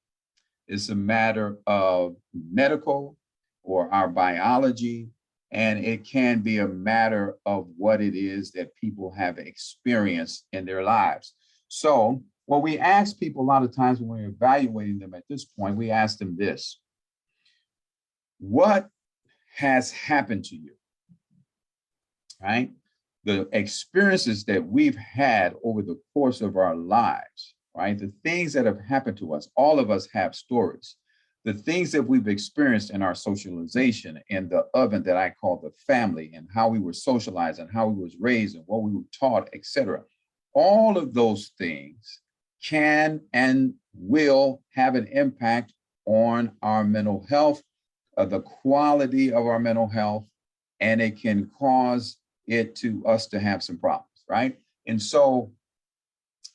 Speaker 15: It's a matter of medical or our biology. And it can be a matter of what it is that people have experienced in their lives. So what we ask people a lot of times when we're evaluating them at this point, we ask them this: what has happened to you, right? The experiences that we've had over the course of our lives, right? The things that have happened to us, all of us have stories. The things that we've experienced in our socialization and the oven that I call the family, and how we were socialized and how we was raised and what we were taught, etc. All of those things can and will have an impact on our mental health, the quality of our mental health, and it can cause us to have some problems, right? And so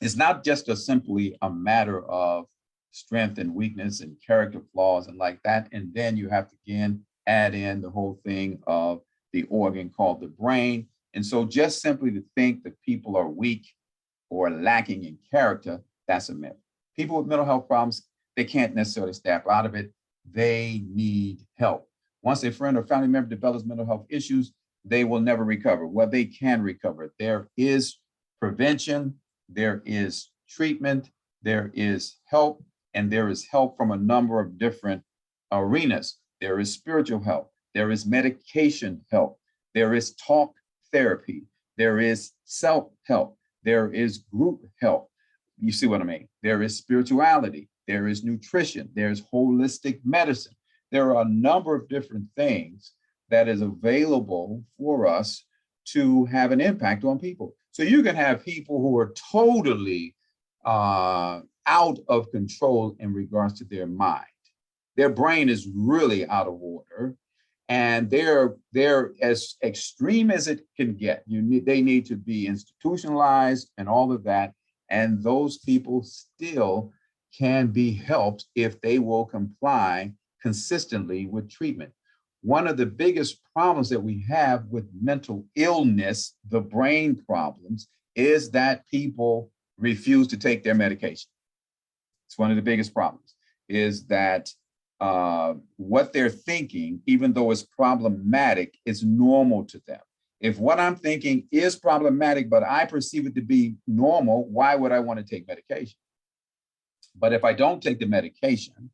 Speaker 15: it's not just simply a matter of strength and weakness and character flaws and like that. And then you have to again add in the whole thing of the organ called the brain. And so just simply to think that people are weak or lacking in character, that's a myth. People with mental health problems, they can't necessarily snap out of it. They need help. Once a friend or family member develops mental health issues, they will never recover. Well, they can recover. There is prevention, there is treatment, there is help, and there is help from a number of different arenas. There is spiritual help, there is medication help, there is talk therapy, there is self-help, there is group help. You see what I mean? There is spirituality, there is nutrition, there's holistic medicine. There are a number of different things that is available for us to have an impact on people. So you can have people who are totally out of control in regards to their mind. Their brain is really out of order, and they're as extreme as it can get. They need to be institutionalized and all of that. And those people still can be helped if they will comply consistently with treatment. One of the biggest problems that we have with mental illness, the brain problems, is that people refuse to take their medication. It's one of the biggest problems, is that what they're thinking, even though it's problematic, is normal to them. If what I'm thinking is problematic, but I perceive it to be normal, why would I want to take medication? But if I don't take the medication,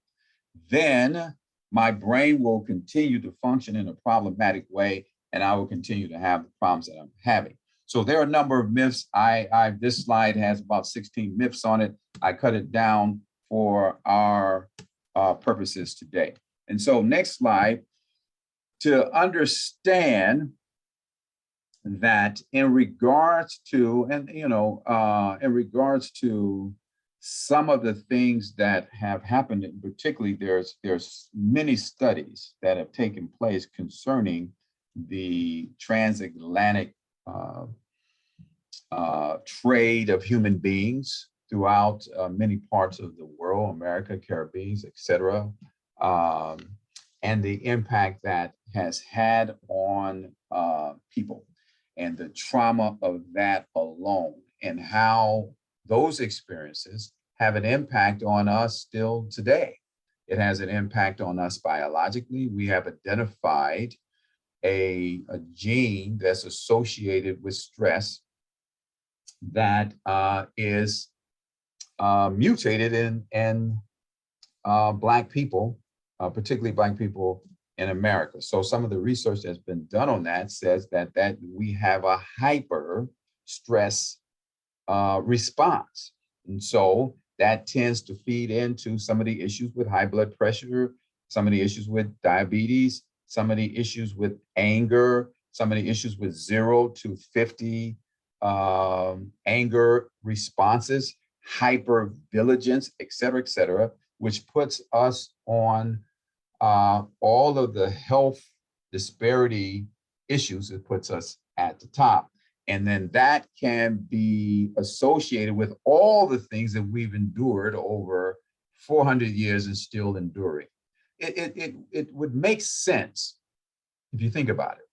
Speaker 15: then my brain will continue to function in a problematic way, and I will continue to have the problems that I'm having. So there are a number of myths. This slide has about 16 myths on it. I cut it down for our purposes today. And so next slide, to understand that in regards to, in regards to some of the things that have happened, and particularly there's many studies that have taken place concerning the transatlantic trade of human beings throughout many parts of the world, America, Caribbean, etc., and the impact that has had on people and the trauma of that alone, and how those experiences have an impact on us still today. It has an impact on us biologically. We have identified a gene that's associated with stress that is mutated in Black people, particularly Black people in America. So some of the research that's been done on that says that we have a hyper stress response. And so that tends to feed into some of the issues with high blood pressure, some of the issues with diabetes, some of the issues with anger, some of the issues with 0 to 50 anger responses, hypervigilance, et cetera, which puts us on all of the health disparity issues. It puts us at the top. And then that can be associated with all the things that we've endured over 400 years and still enduring. It would make sense, if you think about it,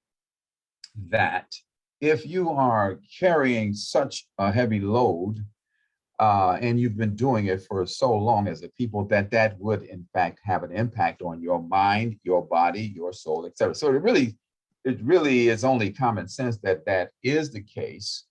Speaker 15: that if you are carrying such a heavy load and you've been doing it for so long as a people, that would in fact have an impact on your mind, your body, your soul, et cetera. So it really is only common sense that is the case,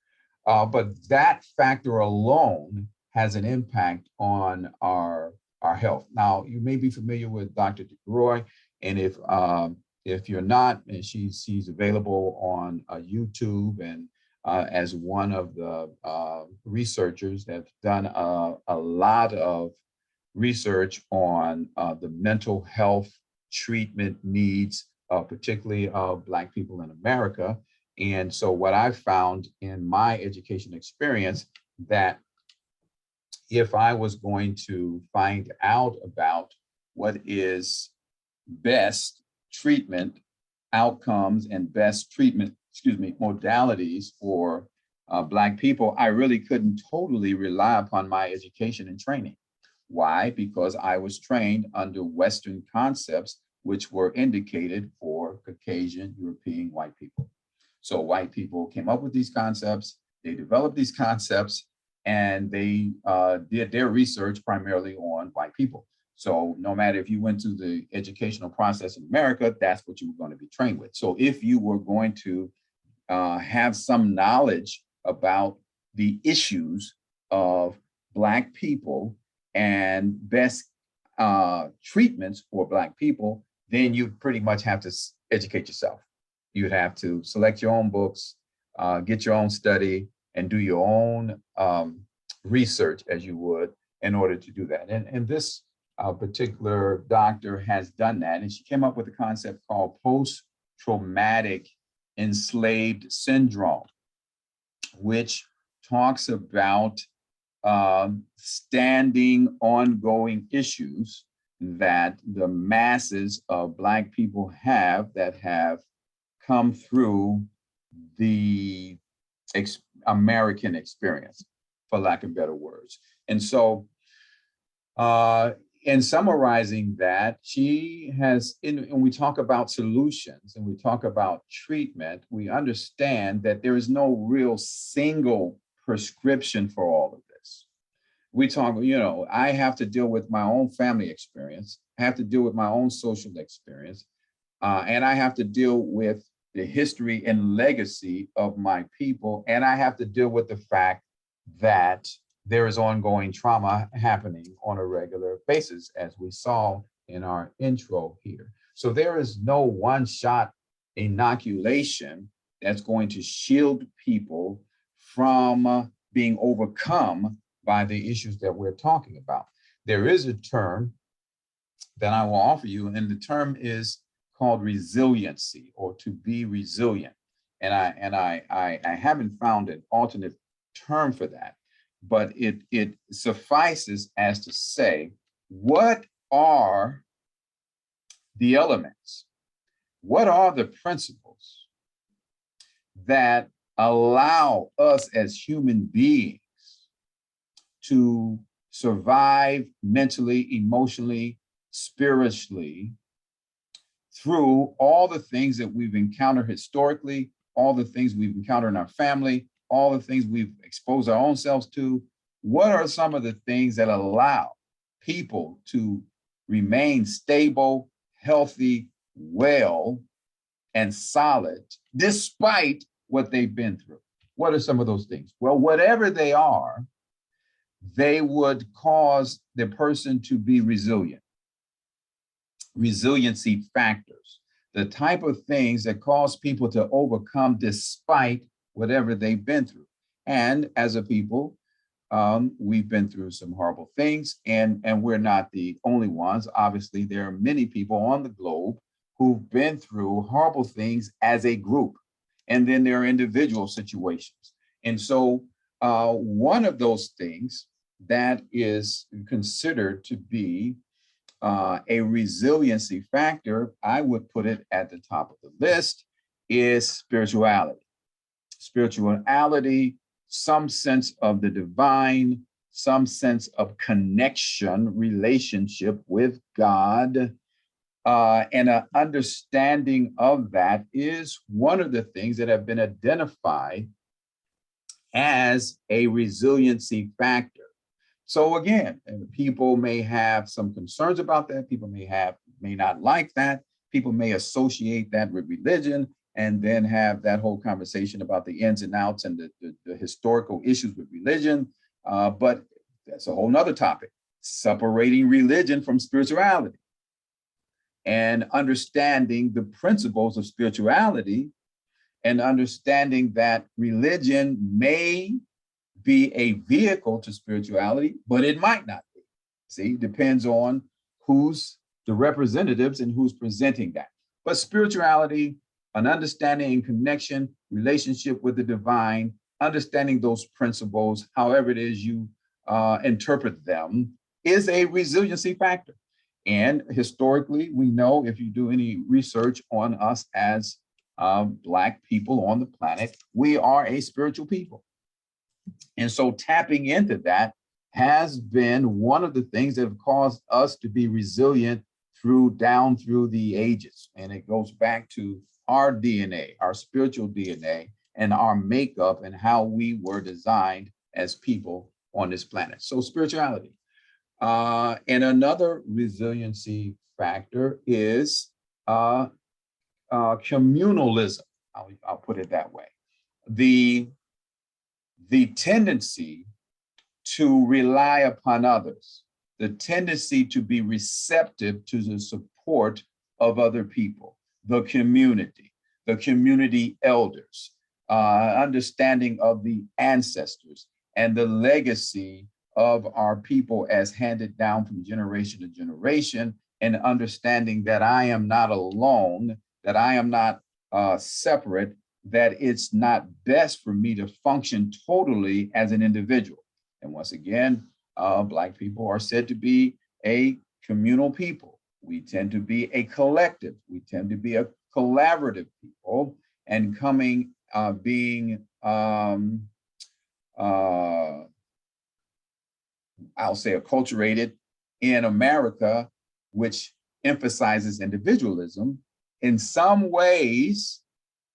Speaker 15: but that factor alone has an impact on our health. Now, you may be familiar with Dr. DeGroy, and if you're not, and she's available on YouTube, and as one of the researchers that have done a lot of research on the mental health treatment needs, particularly of Black people in America. And so what I found in my education experience, that if I was going to find out about what is best treatment outcomes and best treatment, modalities for Black people, I really couldn't totally rely upon my education and training. Why? Because I was trained under Western concepts, which were indicated for Caucasian, European, white people. So white people came up with these concepts, they developed these concepts, and they did their research primarily on white people. So no matter if you went through the educational process in America, that's what you were going to be trained with. So if you were going to have some knowledge about the issues of Black people and best treatments for Black people, then you pretty much have to educate yourself. You'd have to select your own books, get your own study and do your own research as you would in order to do that. And this particular doctor has done that. And she came up with a concept called post-traumatic enslaved syndrome, which talks about standing ongoing issues that the masses of Black people have that have come through the American experience, for lack of better words. And so in summarizing that, she has, when we talk about solutions and we talk about treatment, we understand that there is no real single prescription for all of this. We talk, I have to deal with my own family experience. I have to deal with my own social experience. And I have to deal with the history and legacy of my people. And I have to deal with the fact that there is ongoing trauma happening on a regular basis, as we saw in our intro here. So there is no one-shot inoculation that's going to shield people from being overcome by the issues that we're talking about. There is a term that I will offer you, and the term is called resiliency, or to be resilient. And I haven't found an alternate term for that, but it suffices as to say, what are the elements? What are the principles that allow us as human beings to survive mentally, emotionally, spiritually, through all the things that we've encountered historically, all the things we've encountered in our family, all the things we've exposed our own selves to? What are some of the things that allow people to remain stable, healthy, well, and solid, despite what they've been through? What are some of those things? Well, whatever they are, they would cause the person to be resilient. Resiliency factors, the type of things that cause people to overcome despite whatever they've been through. And as a people, we've been through some horrible things, and we're not the only ones. Obviously, there are many people on the globe who've been through horrible things as a group, and then there are individual situations. And so one of those things that is considered to be a resiliency factor, I would put it at the top of the list, is spirituality. Spirituality, some sense of the divine, some sense of connection, relationship with God, and an understanding of that is one of the things that have been identified as a resiliency factor. So again, people may have some concerns about that. People may not like that. People may associate that with religion, and then have that whole conversation about the ins and outs and the historical issues with religion. But that's a whole nother topic, separating religion from spirituality and understanding the principles of spirituality, and understanding that religion may be a vehicle to spirituality, but it might not be. See, depends on who's the representatives and who's presenting that. But spirituality, an understanding and connection, relationship with the divine, understanding those principles, however it is you interpret them, is a resiliency factor. And historically, we know, if you do any research on us as Black people on the planet, we are a spiritual people. And so tapping into that has been one of the things that have caused us to be resilient down through the ages. And it goes back to our DNA, our spiritual DNA, and our makeup and how we were designed as people on this planet. So spirituality. And another resiliency factor is communalism. I'll put it that way. The tendency to rely upon others, the tendency to be receptive to the support of other people, the community elders, understanding of the ancestors and the legacy of our people as handed down from generation to generation, and understanding that I am not alone, that I am not separate, that it's not best for me to function totally as an individual. And once again, Black people are said to be a communal people. We tend to be a collective. We tend to be a collaborative people, and being I'll say acculturated in America, which emphasizes individualism. In some ways,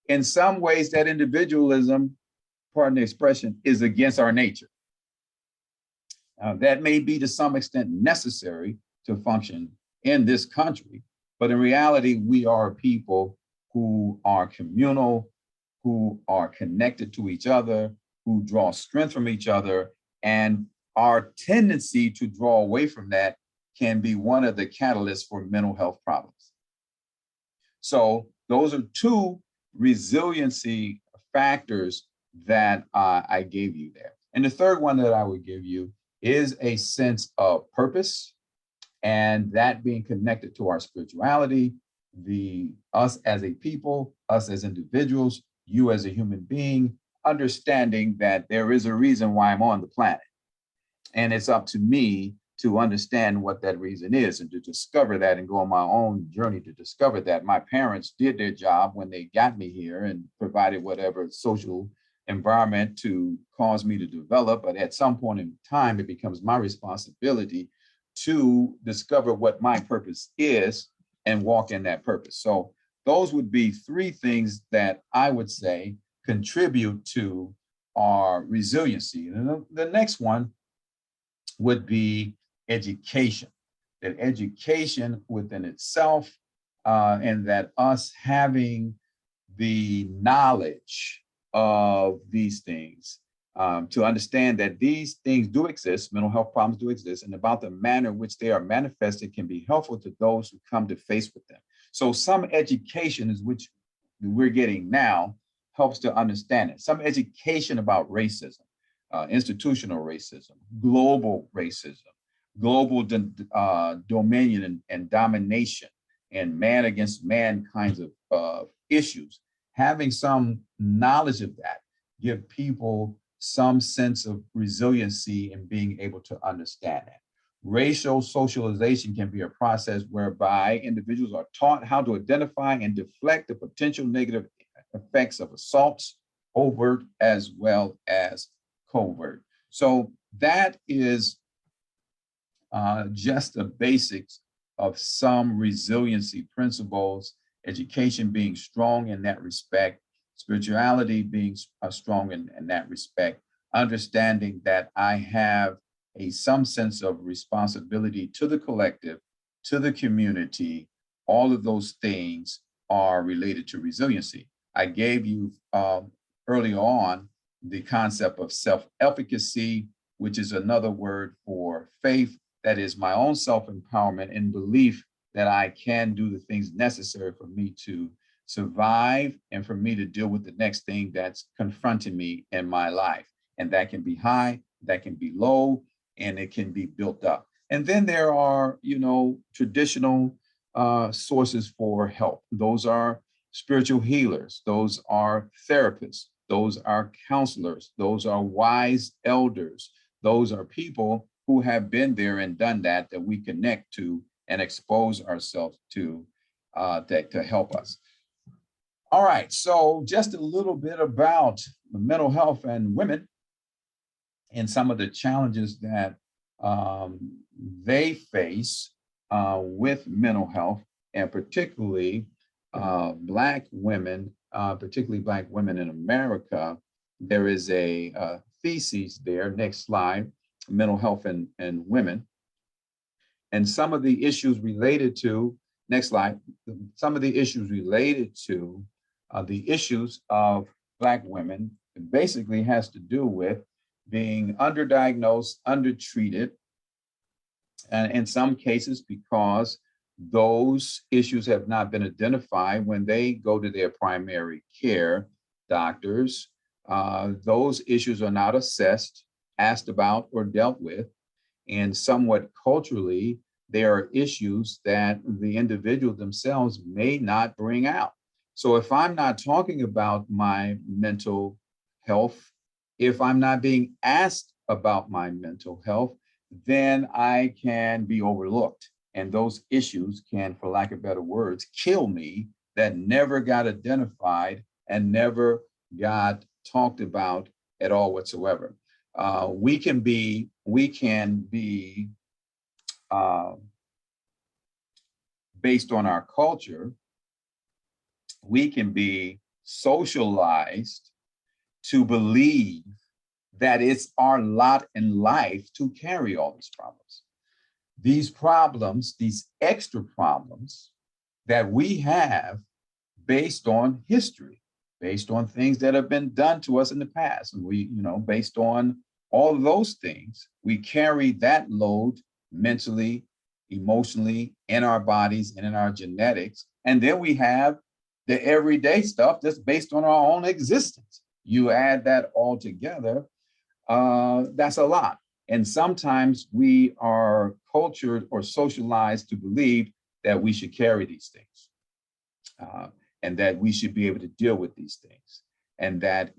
Speaker 15: that individualism, pardon the expression, is against our nature. That may be to some extent necessary to function in this country, but in reality, we are people who are communal, who are connected to each other, who draw strength from each other, and our tendency to draw away from that can be one of the catalysts for mental health problems. So those are two resiliency factors that I gave you there. And the third one that I would give you is a sense of purpose, and that being connected to our spirituality, us as a people, us as individuals, you as a human being, understanding that there is a reason why I'm on the planet. And it's up to me to understand what that reason is and to discover that and go on my own journey to discover that. My parents did their job when they got me here and provided whatever social environment to cause me to develop. But at some point in time, it becomes my responsibility to discover what my purpose is and walk in that purpose. So those would be three things that I would say contribute to our resiliency. And the next one would be education. That education within itself, and that us having the knowledge of these things, to understand that these things do exist, mental health problems do exist, and about the manner in which they are manifested can be helpful to those who come to face with them. So some education is which we're getting now helps to understand it. Some education about racism, institutional racism, global dominion and domination, and man against man kinds of issues. Having some knowledge of that give people some sense of resiliency in being able to understand that. Racial socialization can be a process whereby individuals are taught how to identify and deflect the potential negative effects of assaults, overt as well as covert. So that is just the basics of some resiliency principles, education being strong in that respect, spirituality being strong in that respect, understanding that I have some sense of responsibility to the collective, to the community. All of those things are related to resiliency. I gave you early on the concept of self-efficacy, which is another word for faith. That is my own self-empowerment and belief that I can do the things necessary for me to survive and for me to deal with the next thing that's confronting me in my life. And that can be high, that can be low, and it can be built up. And then there are, traditional sources for help. Those are spiritual healers. Those are therapists. Those are counselors. Those are wise elders. Those are people who have been there and done that we connect to and expose ourselves to help us. All right, so just a little bit about the mental health and women and some of the challenges that they face with mental health, and particularly Black women, particularly Black women in America. There is a thesis there, next slide, mental health and women. And some of the issues related to, next slide, some of the issues related to the issues of Black women basically has to do with being underdiagnosed, undertreated, and in some cases because those issues have not been identified when they go to their primary care. doctors, those issues are not assessed, asked about, or dealt with. And somewhat culturally, there are issues that the individual themselves may not bring out. So if I'm not talking about my mental health, if I'm not being asked about my mental health, then I can be overlooked. And those issues can, for lack of better words, kill me, that never got identified and never got talked about at all whatsoever. We can be based on our culture, we can be socialized to believe that it's our lot in life to carry all these problems. These problems, these extra problems that we have based on history, based on things that have been done to us in the past. And we, based on all of those things, we carry that load mentally, emotionally, in our bodies and in our genetics. And then we have the everyday stuff that's based on our own existence. You add that all together, that's a lot. And sometimes we are cultured or socialized to believe that we should carry these things and that we should be able to deal with these things, and that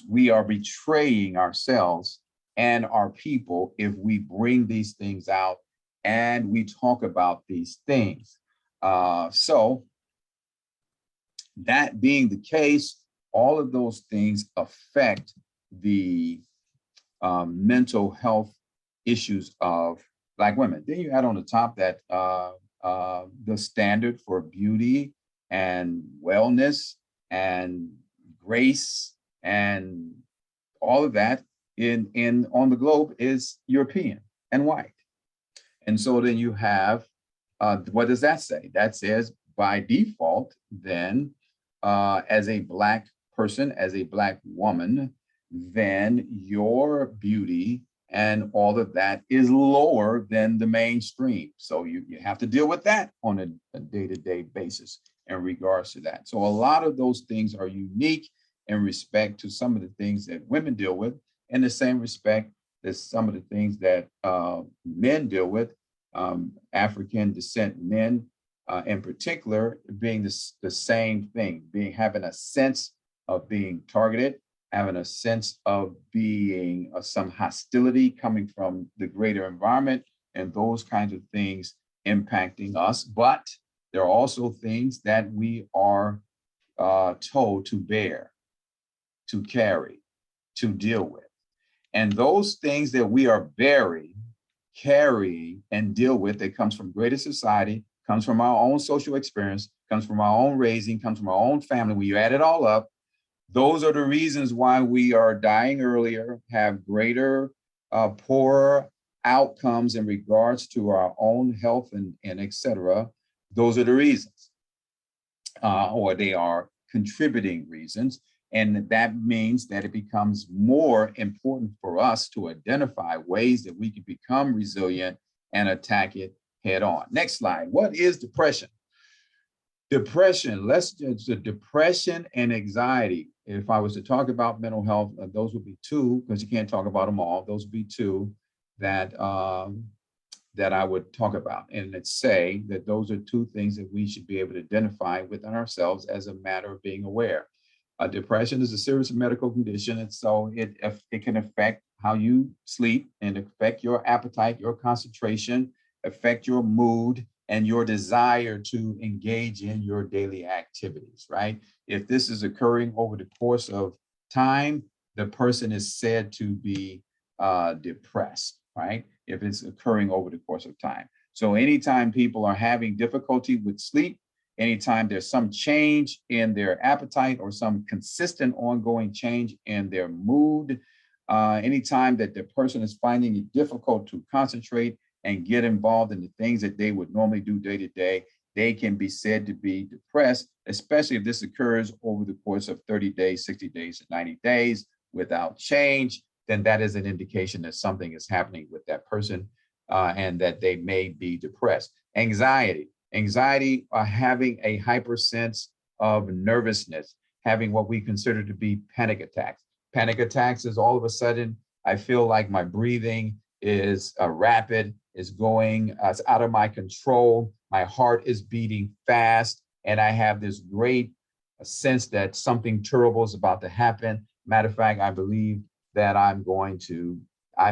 Speaker 15: we are betraying ourselves and our people if we bring these things out and we talk about these things. So that being the case, all of those things affect the mental health issues of Black women. Then you add on the top that the standard for beauty and wellness and grace and all of that on the globe is European and white. And so then you have, what does that say? That says by default, then as a Black person, as a Black woman, then your beauty and all of that is lower than the mainstream. So you have to deal with that on a day-to-day basis in regards to that. So a lot of those things are unique in respect to some of the things that women deal with, in the same respect as some of the things that men deal with, African descent men in particular, being the same thing, having a sense of being targeted, having a sense of being some hostility coming from the greater environment, and those kinds of things impacting us. But there are also things that we are told to bear, to carry, to deal with. And those things that we are bearing, carrying, and deal with, that comes from greater society, comes from our own social experience, comes from our own raising, comes from our own family. When you add it all up, those are the reasons why we are dying earlier, have greater, poorer outcomes in regards to our own health and et cetera. Those are the reasons, or they are contributing reasons. And that means that it becomes more important for us to identify ways that we can become resilient and attack it head on. Next slide. What is depression? Depression, the depression and anxiety. If I was to talk about mental health, those would be two, because you can't talk about them all. Those would be two that I would talk about. And let's say that those are two things that we should be able to identify within ourselves as a matter of being aware. Depression is a serious medical condition, and so it can affect how you sleep and affect your appetite, your concentration, affect your mood, and your desire to engage in your daily activities, right? If this is occurring over the course of time, the person is said to be depressed, right? If it's occurring over the course of time. So anytime people are having difficulty with sleep, anytime there's some change in their appetite or some consistent ongoing change in their mood, anytime that the person is finding it difficult to concentrate and get involved in the things that they would normally do day to day, they can be said to be depressed, especially if this occurs over the course of 30 days, 60 days, 90 days without change, then that is an indication that something is happening with that person and that they may be depressed. Anxiety having a hyper sense of nervousness, having what we consider to be panic attacks. Panic attacks is all of a sudden, I feel like my breathing is rapid, is going, it's out of my control. My heart is beating fast, and I have this great sense that something terrible is about to happen. Matter of fact, I believe that I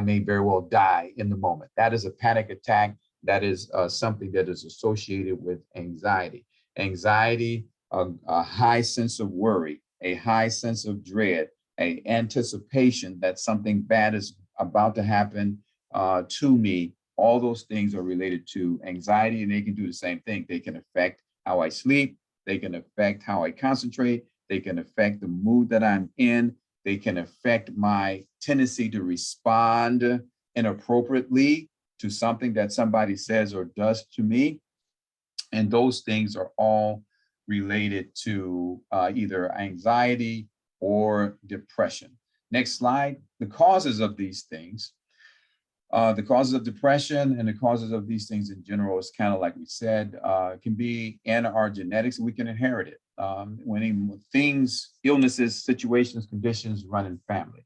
Speaker 15: may very well die in the moment. That is a panic attack. That is something that is associated with anxiety. Anxiety, a high sense of worry, a high sense of dread, a anticipation that something bad is about to happen to me. All those things are related to anxiety, and they can do the same thing. They can affect how I sleep. They can affect how I concentrate. They can affect the mood that I'm in. They can affect my tendency to respond inappropriately to something that somebody says or does to me. And those things are all related to either anxiety or depression. Next slide. The causes of these things. The causes of depression and the causes of these things in general is kind of like we said, can be in our genetics, and we can inherit it. When things, illnesses, situations, conditions run in families.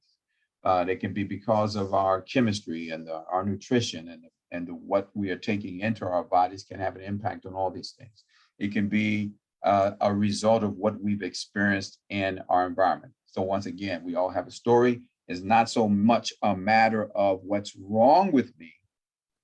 Speaker 15: They can be because of our chemistry and our nutrition and what we are taking into our bodies can have an impact on all these things. It can be a result of what we've experienced in our environment. So once again, we all have a story. It's not so much a matter of what's wrong with me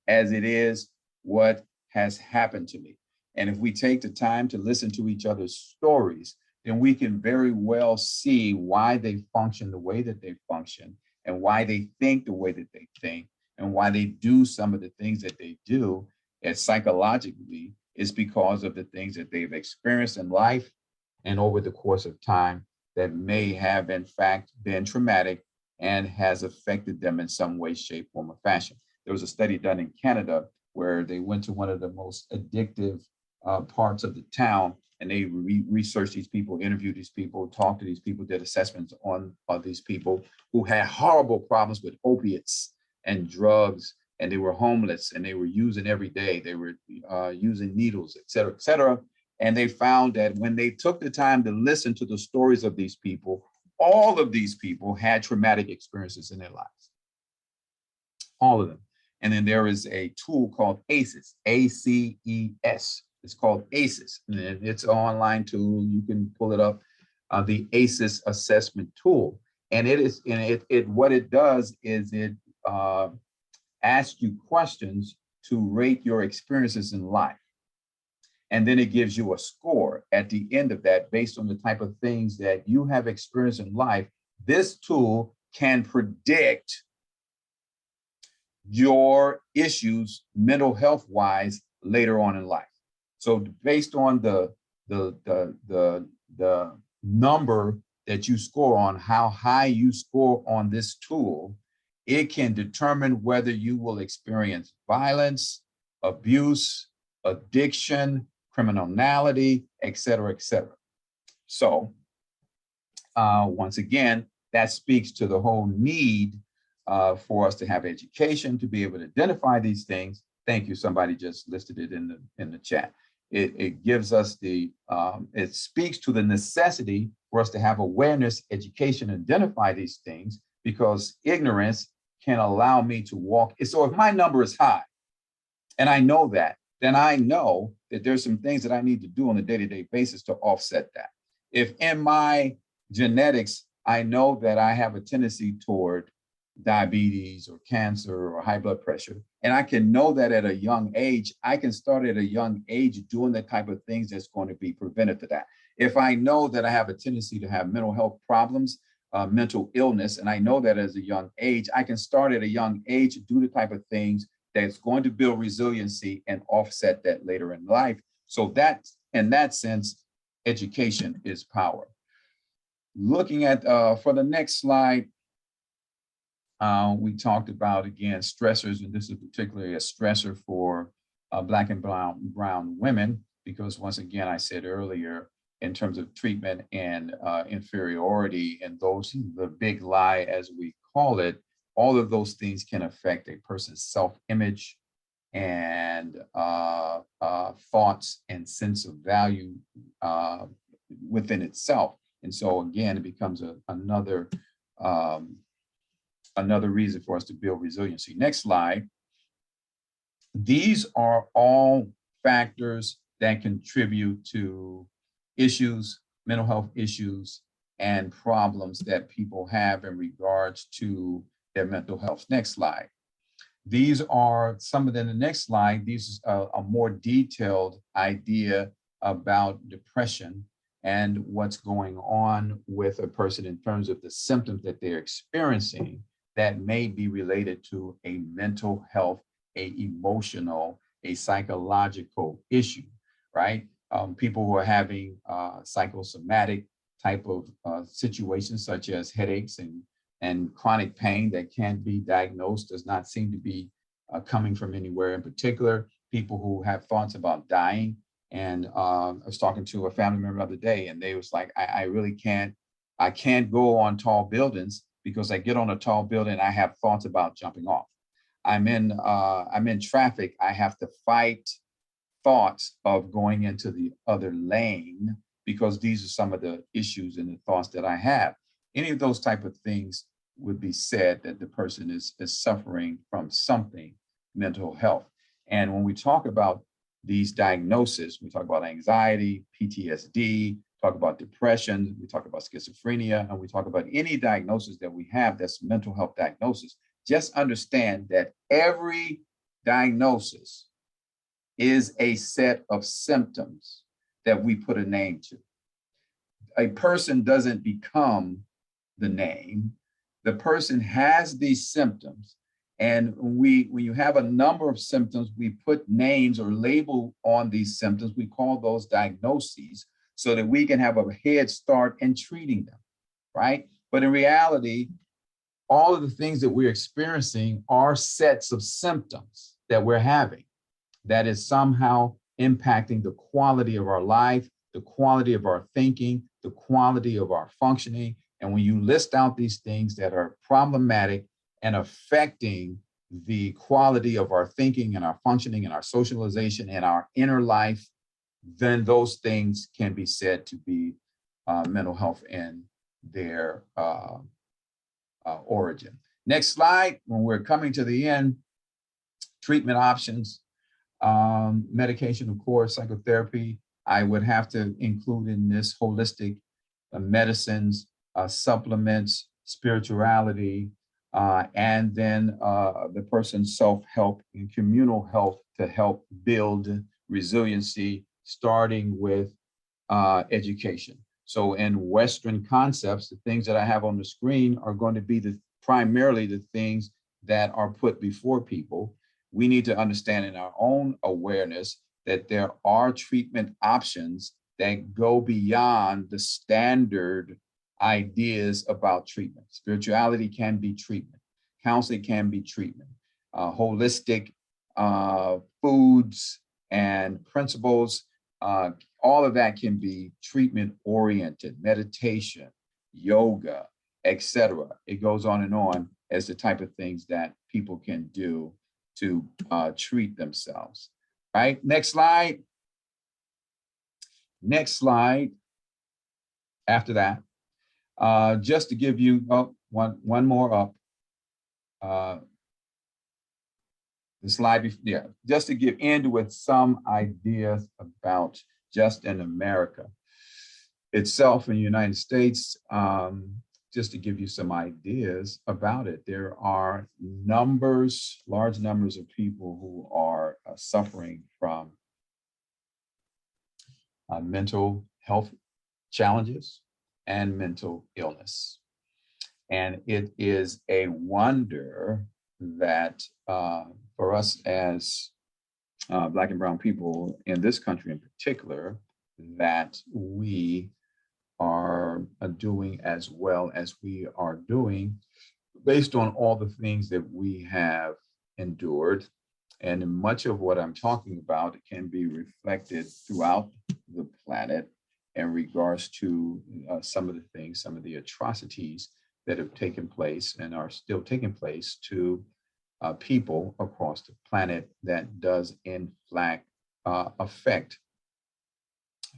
Speaker 15: as it is what has happened to me. And if we take the time to listen to each other's stories, then we can very well see why they function the way that they function and why they think the way that they think and why they do some of the things that they do. As psychologically, is because of the things that they've experienced in life and over the course of time that may have in fact been traumatic and has affected them in some way, shape, form, or fashion. There was a study done in Canada where they went to one of the most addictive parts of the town, and they researched these people, interviewed these people, talked to these people, did assessments on these people who had horrible problems with opiates and drugs, and they were homeless, and they were using every day. They were using needles, et cetera, et cetera. And they found that when they took the time to listen to the stories of these people, all of these people had traumatic experiences in their lives. All of them. And then there is a tool called ACEs, ACES. It's called ACEs. And it's an online tool. You can pull it up, the ACEs assessment tool. And it is, and what it does is it asks you questions to rate your experiences in life. And then it gives you a score at the end of that based on the type of things that you have experienced in life. This tool can predict your issues mental health wise later on in life. So based on the number that you score on, how high you score on this tool, it can determine whether you will experience violence, abuse, addiction, criminality, et cetera, et cetera. So once again, that speaks to the whole need for us to have education to be able to identify these things. Thank you. Somebody just listed it in the chat. It gives us it speaks to the necessity for us to have awareness, education, identify these things, because ignorance can allow me to walk. So if my number is high and I know that, then I know that there's some things that I need to do on a day-to-day basis to offset that. If in my genetics, I know that I have a tendency toward diabetes or cancer or high blood pressure, and I can know that at a young age, I can start at a young age doing the type of things that's going to be preventive to that. If I know that I have a tendency to have mental health problems, mental illness, and I know that as a young age, I can start at a young age to do the type of things that's going to build resiliency and offset that later in life. So that, in that sense, education is power. Looking at, for the next slide, we talked about, again, stressors, and this is particularly a stressor for Black and brown women, because once again, I said earlier, in terms of treatment and inferiority and the big lie, as we call it, all of those things can affect a person's self-image and thoughts and sense of value within itself. And so again, it becomes another reason for us to build resiliency. Next slide. These are all factors that contribute to issues, mental health issues, and problems that people have in regards to their mental health. Next slide. These are some of them. The next slide, these is a more detailed idea about depression and what's going on with a person in terms of the symptoms that they're experiencing that may be related to a mental health, a emotional, a psychological issue, right? People who are having psychosomatic type of situations such as headaches and chronic pain that can't be diagnosed, does not seem to be coming from anywhere in particular. People who have thoughts about dying. And I was talking to a family member the other day, and they was like, I really can't go on tall buildings because I get on a tall building, I have thoughts about jumping off. I'm in traffic, I have to fight thoughts of going into the other lane because these are some of the issues and the thoughts that I have. Any of those type of things would be said that the person is suffering from something mental health. And when we talk about these diagnoses, we talk about anxiety, PTSD, talk about depression, we talk about schizophrenia, and we talk about any diagnosis that we have that's mental health diagnosis. Just understand that every diagnosis is a set of symptoms that we put a name to. A person doesn't become the name. The person has these symptoms. And when you have a number of symptoms, we put names or label on these symptoms. We call those diagnoses so that we can have a head start in treating them, right? But in reality, all of the things that we're experiencing are sets of symptoms that we're having that is somehow impacting the quality of our life, the quality of our thinking, the quality of our functioning. And when you list out these things that are problematic and affecting the quality of our thinking and our functioning and our socialization and our inner life, then those things can be said to be mental health in their origin. Next slide. When we're coming to the end, treatment options, medication, of course, psychotherapy. I would have to include in this holistic medicines, supplements, spirituality, and then the person's self-help and communal health to help build resiliency, starting with education. So in Western concepts, the things that I have on the screen are going to be primarily the things that are put before people. We need to understand in our own awareness that there are treatment options that go beyond the standard ideas about treatment. Spirituality can be treatment. Counseling can be treatment. Holistic foods and principles, all of that can be treatment oriented, meditation, yoga, etc. It goes on and on as the type of things that people can do to treat themselves. Right, next slide. Next slide. After that, just to give you one more up. The slide, yeah, just to end with some ideas about just in America itself in the United States, just to give you some ideas about it. There are large numbers of people who are suffering from mental health challenges and mental illness. And it is a wonder that for us as Black and brown people in this country in particular, that we are doing as well as we are doing based on all the things that we have endured. And much of what I'm talking about can be reflected throughout the planet in regards to some of the things, some of the atrocities that have taken place and are still taking place to people across the planet that does in fact affect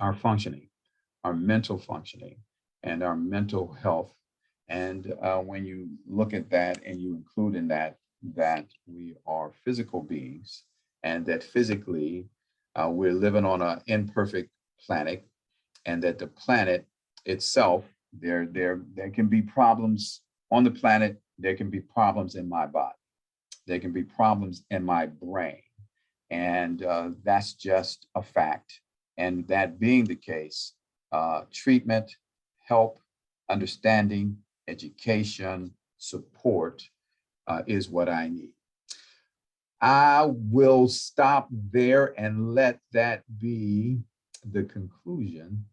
Speaker 15: our functioning. our mental functioning and our mental health. And when you look at that and you include in that we are physical beings, and that physically we're living on an imperfect planet, and that the planet itself, there can be problems on the planet, there can be problems in my body, there can be problems in my brain, and that's just a fact. And that being the case, treatment, help, understanding, education, support is what I need. I will stop there and let that be the conclusion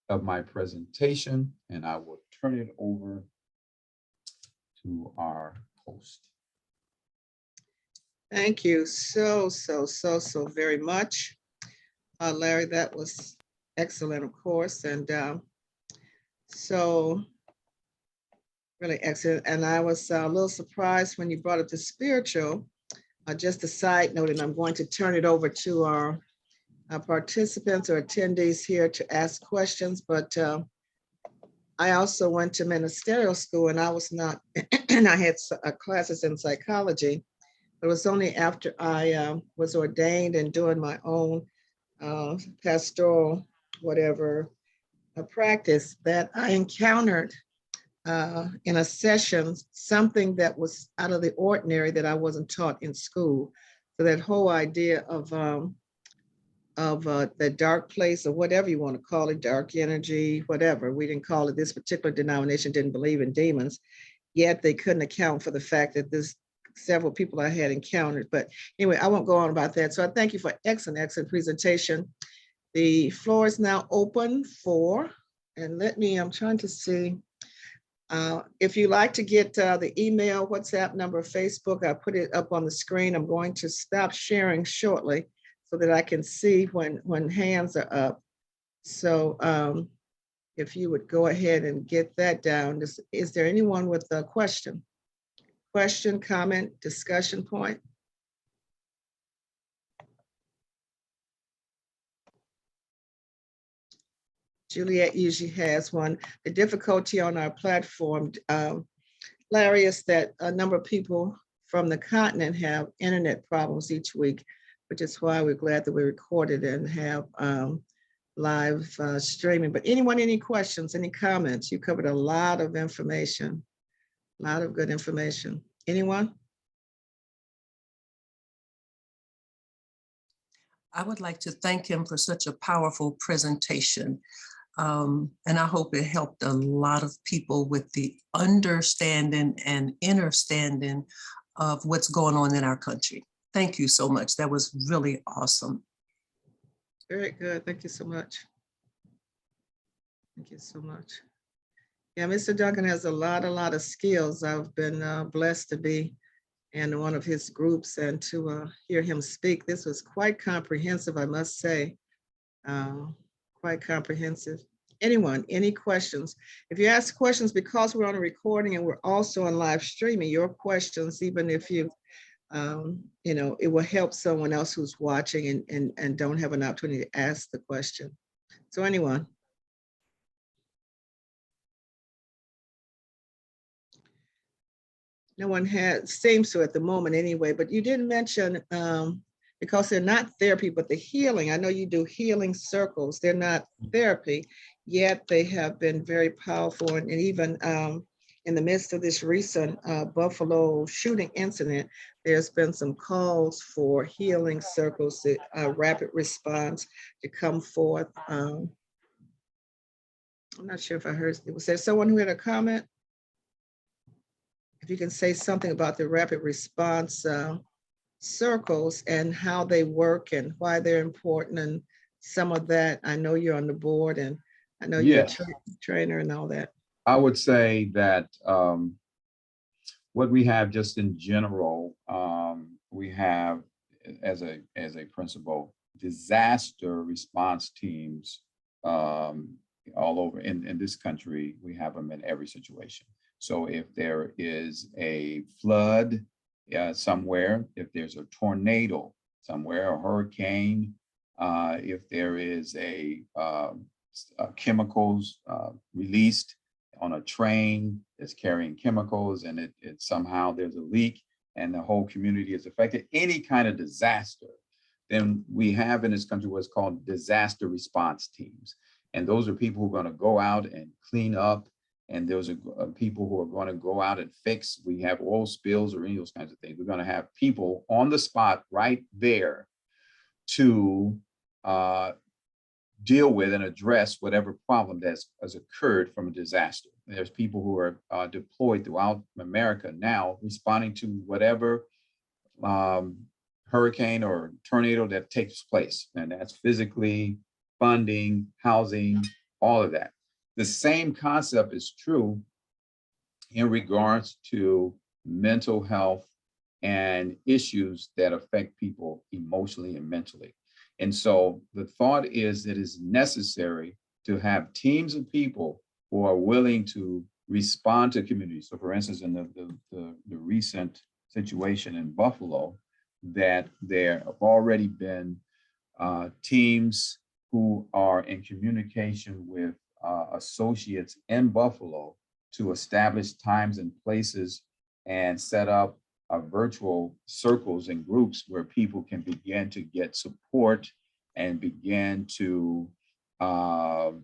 Speaker 15: of my presentation, and I will turn it over to our host.
Speaker 1: Thank you so very much. Larry, that was excellent, of course. And so really excellent. And I was a little surprised when you brought up the spiritual. Just a side note, and I'm going to turn it over to our participants or attendees here to ask questions, but I also went to ministerial school, and I was not, and I had classes in psychology. It was only after I was ordained and doing my own pastoral, whatever, practice that I encountered in a session something that was out of the ordinary that I wasn't taught in school. So that whole idea of the dark place, or whatever you want to call it, dark energy, whatever. We didn't call it, this particular denomination didn't believe in demons, yet they couldn't account for the fact that there's several people I had encountered. But anyway, I won't go on about that. So I thank you for excellent presentation. The floor is now open for, and I'm trying to see, if you like to get the email, WhatsApp number, Facebook, I put it up on the screen. I'm going to stop sharing shortly so that I can see when hands are up. So if you would go ahead and get that down. Is there anyone with a question? Question, comment, discussion point? Juliet usually has one. The difficulty on our platform, Larry, is that a number of people from the continent have internet problems each week, which is why we're glad that we recorded and have live streaming. But anyone, any questions, any comments? You covered a lot of information, a lot of good information. Anyone?
Speaker 16: I would like to thank him for such a powerful presentation. And I hope it helped a lot of people with the understanding and understanding of what's going on in our country. Thank you so much. That was really awesome.
Speaker 1: Very good. Thank you so much. Thank you so much. Yeah, Mr. Duncan has a lot of skills. I've been blessed to be in one of his groups and to hear him speak. This was quite comprehensive, I must say. Quite comprehensive. Anyone, any questions? If you ask questions, because we're on a recording and we're also on live streaming, your questions, even if you, it will help someone else who's watching and don't have an opportunity to ask the question. So anyone? No one seems to at the moment anyway, but you didn't mention, because they're not therapy, but the healing. I know you do healing circles. They're not therapy, yet they have been very powerful. And even in the midst of this recent Buffalo shooting incident, there's been some calls for healing circles, rapid response to come forth. I'm not sure if I heard, was there someone who had a comment? If you can say something about the rapid response circles and how they work and why they're important and some of that. I know you're on the board and I know you're a trainer and all that.
Speaker 15: I would say that what we have just in general, we have as a principle, disaster response teams all over in this country. We have them in every situation. So if there is a flood somewhere, if there's a tornado somewhere, a hurricane, if there is a chemicals released on a train that's carrying chemicals, and it somehow there's a leak and the whole community is affected, any kind of disaster, then we have in this country what's called disaster response teams. And those are people who are going to go out and clean up. And those are people who are going to go out and fix. We have oil spills or any of those kinds of things. We're going to have people on the spot right there to deal with and address whatever problem that has occurred from a disaster. There's people who are deployed throughout America now responding to whatever hurricane or tornado that takes place. And that's physically, funding, housing, all of that. The same concept is true in regards to mental health and issues that affect people emotionally and mentally. And so the thought is that it's necessary to have teams of people who are willing to respond to communities. So for instance, in the recent situation in Buffalo, that there have already been teams who are in communication with associates in Buffalo to establish times and places and set up virtual circles and groups where people can begin to get support and begin to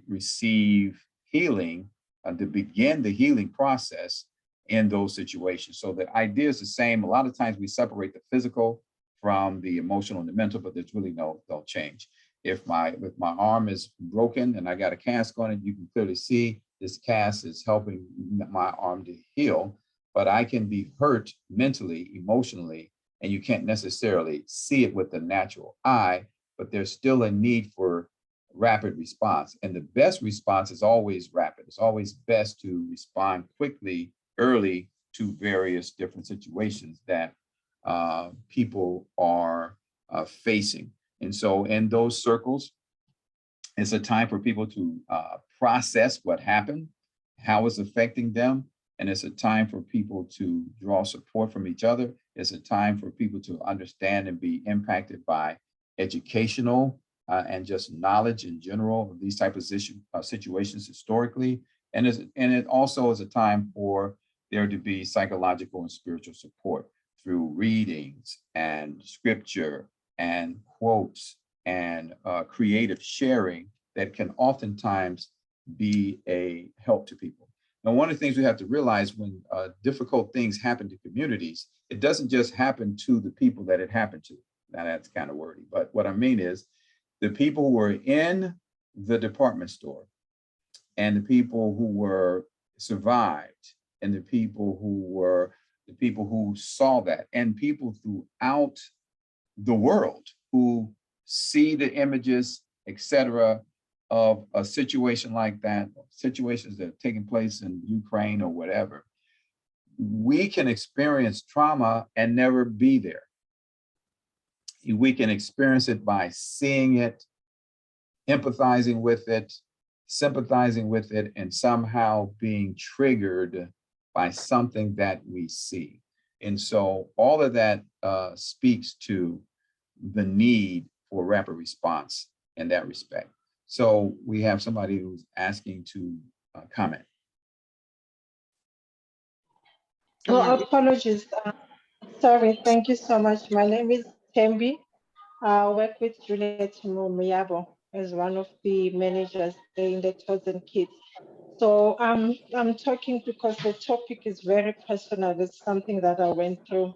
Speaker 15: receive healing, to begin the healing process in those situations. So the idea is the same. A lot of times we separate the physical from the emotional and the mental, but there's really no change. If my arm is broken and I got a cast on it, you can clearly see this cast is helping my arm to heal, but I can be hurt mentally, emotionally, and you can't necessarily see it with the natural eye, but there's still a need for rapid response. And the best response is always rapid. It's always best to respond quickly, early to various different situations that people are facing. And so in those circles, it's a time for people to process what happened, how it's affecting them. And it's a time for people to draw support from each other. It's a time for people to understand and be impacted by educational and just knowledge in general of these type of situations historically. And it also is a time for there to be psychological and spiritual support through readings and scripture and quotes and creative sharing that can oftentimes be a help to people. Now, one of the things we have to realize when difficult things happen to communities, it doesn't just happen to the people that it happened to. Now that's kind of wordy, but what I mean is the people who were in the department store and the people who were survived and the people who saw that and people throughout the world who see the images, etc., of a situation like that, situations that have taken place in Ukraine or whatever, we can experience trauma and never be there. We can experience it by seeing it, empathizing with it, sympathizing with it, and somehow being triggered by something that we see. And so all of that speaks to the need for rapid response in that respect. So we have somebody who's asking to comment.
Speaker 17: Oh, apologies. Sorry, thank you so much. My name is Tembi. I work with Juliet Muyabo as one of the managers in the Chosen Kids. So I'm talking because the topic is very personal. It's something that I went through.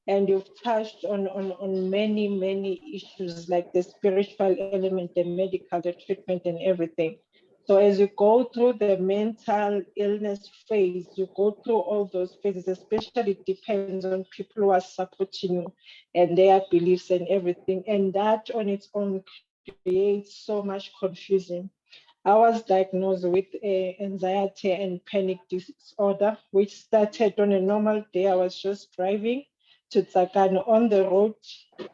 Speaker 17: And you've touched on many, many issues like the spiritual element, the medical, the treatment and everything. So as you go through the mental illness phase, you go through all those phases, especially it depends on people who are supporting you and their beliefs and everything. And that on its own creates so much confusion. I was diagnosed with anxiety and panic disorder, which started on a normal day. I was just driving to Tsakane on the road.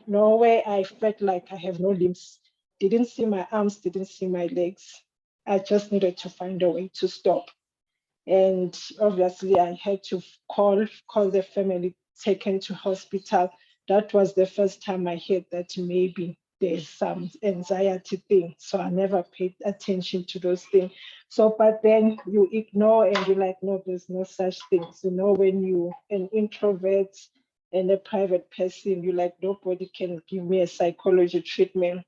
Speaker 17: Nowhere I felt like I have no limbs. Didn't see my arms, didn't see my legs. I just needed to find a way to stop. And obviously I had to call the family, taken to hospital. That was the first time I heard that maybe there's some anxiety thing. So I never paid attention to those things. So, but then you ignore and you're like, no, there's no such things. You know, when you an introvert and a private person, you're like, nobody can give me a psychology treatment.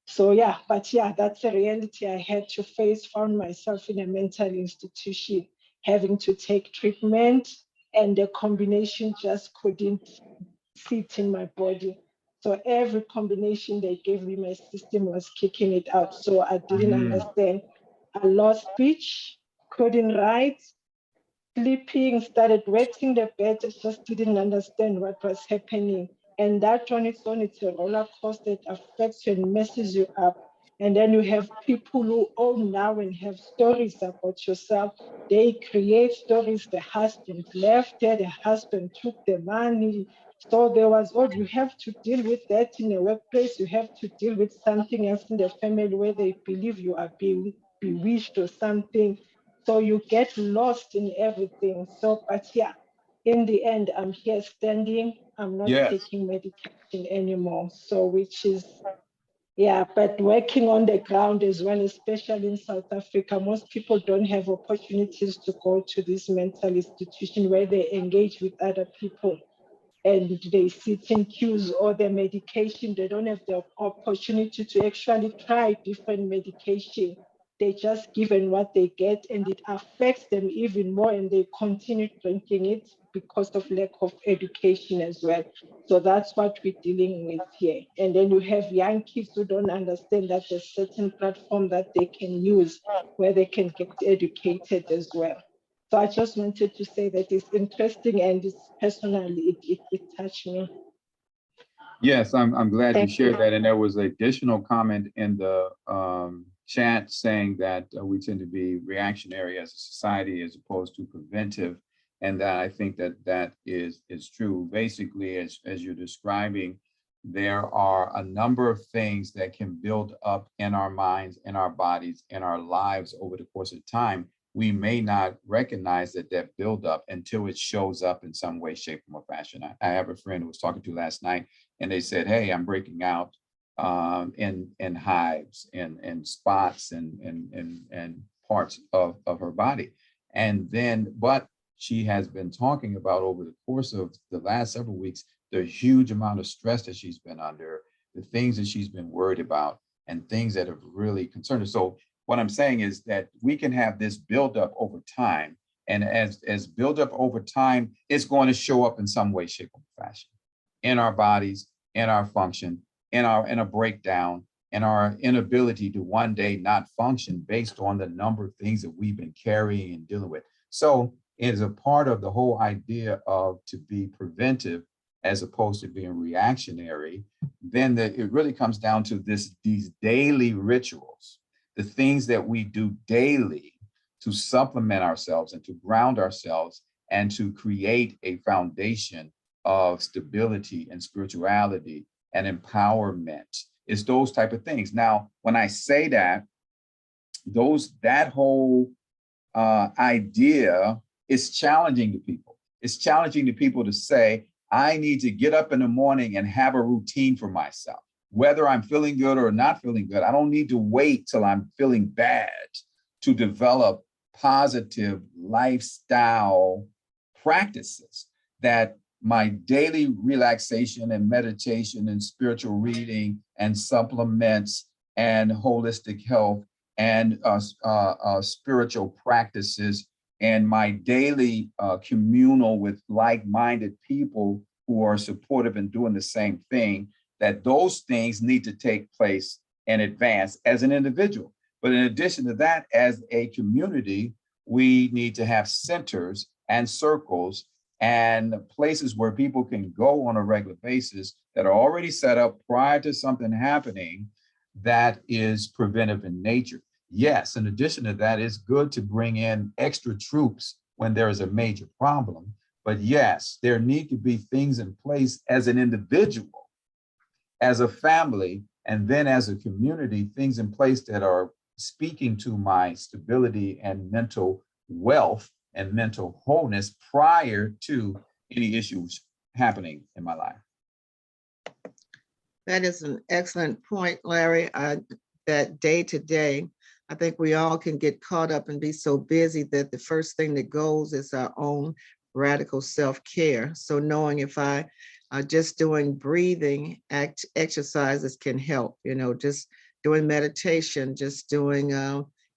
Speaker 17: So yeah, but yeah, that's a reality I had to face. Found myself in a mental institution, having to take treatment, and the combination just couldn't sit in my body. So every combination they gave me, my system was kicking it out. So I didn't understand. I lost speech, couldn't write, sleeping, started wetting the bed. I just didn't understand what was happening. And that on its own, it's a roller coaster. It affects you and messes you up. And then you have people who own now and have stories about yourself. They create stories. The husband left there, the husband took the money. So there was, oh, you have to deal with that in a workplace. You have to deal with something else in the family where they believe you are being bewitched or something. So you get lost in everything. So, but yeah, in the end, I'm here standing. I'm not taking medication anymore. So, which is, yeah, but working on the ground as well, especially in South Africa, most people don't have opportunities to go to this mental institution where they engage with other people and they sit in queues or their medication. They don't have the opportunity to actually try different medication. They just given what they get and it affects them even more and they continue drinking it because of lack of education as well. So that's what we're dealing with here. And then you have young kids who don't understand that there's certain platform that they can use where they can get educated as well. So I just wanted to say that it's interesting and it's personally, it touched me.
Speaker 15: Yes, I'm glad you
Speaker 17: Thank
Speaker 15: shared
Speaker 17: you.
Speaker 15: that. And there was an additional comment in the chat saying that we tend to be reactionary as a society as opposed to preventive. And that I think that that is true. Basically, as you're describing, there are a number of things that can build up in our minds, in our bodies, in our lives over the course of time. We may not recognize that buildup until it shows up in some way, shape, or fashion. I have a friend who was talking to last night, and they said, "Hey, I'm breaking out in hives and spots and parts of her body," and then, but she has been talking about over the course of the last several weeks the huge amount of stress that she's been under, the things that she's been worried about, and things that have really concerned her. So what I'm saying is that we can have this buildup over time. And as buildup over time, it's going to show up in some way, shape, or fashion in our bodies, in our function, in a breakdown, in our inability to one day not function based on the number of things that we've been carrying and dealing with. So it is a part of the whole idea of to be preventive as opposed to being reactionary. Then it really comes down to these daily rituals, the things that we do daily to supplement ourselves and to ground ourselves and to create a foundation of stability and spirituality and empowerment. It's those type of things. Now, when I say that, that whole idea is challenging to people. It's challenging to people to say, I need to get up in the morning and have a routine for myself. Whether I'm feeling good or not feeling good, I don't need to wait till I'm feeling bad to develop positive lifestyle practices that my daily relaxation and meditation and spiritual reading and supplements and holistic health and spiritual practices and my daily communal with like-minded people who are supportive and doing the same thing, that those things need to take place in advance as an individual. But in addition to that, as a community, we need to have centers and circles and places where people can go on a regular basis that are already set up prior to something happening that is preventive in nature. Yes, in addition to that, it's good to bring in extra troops when there is a major problem. But yes, there need to be things in place as an individual, as a family, and then as a community, things in place that are speaking to my stability and mental wealth and mental wholeness prior to any issues happening in my life.
Speaker 1: That is an excellent point, Larry. That day to day, I think we all can get caught up and be so busy that the first thing that goes is our own radical self-care. So knowing if I just doing breathing exercises can help, just doing meditation, just doing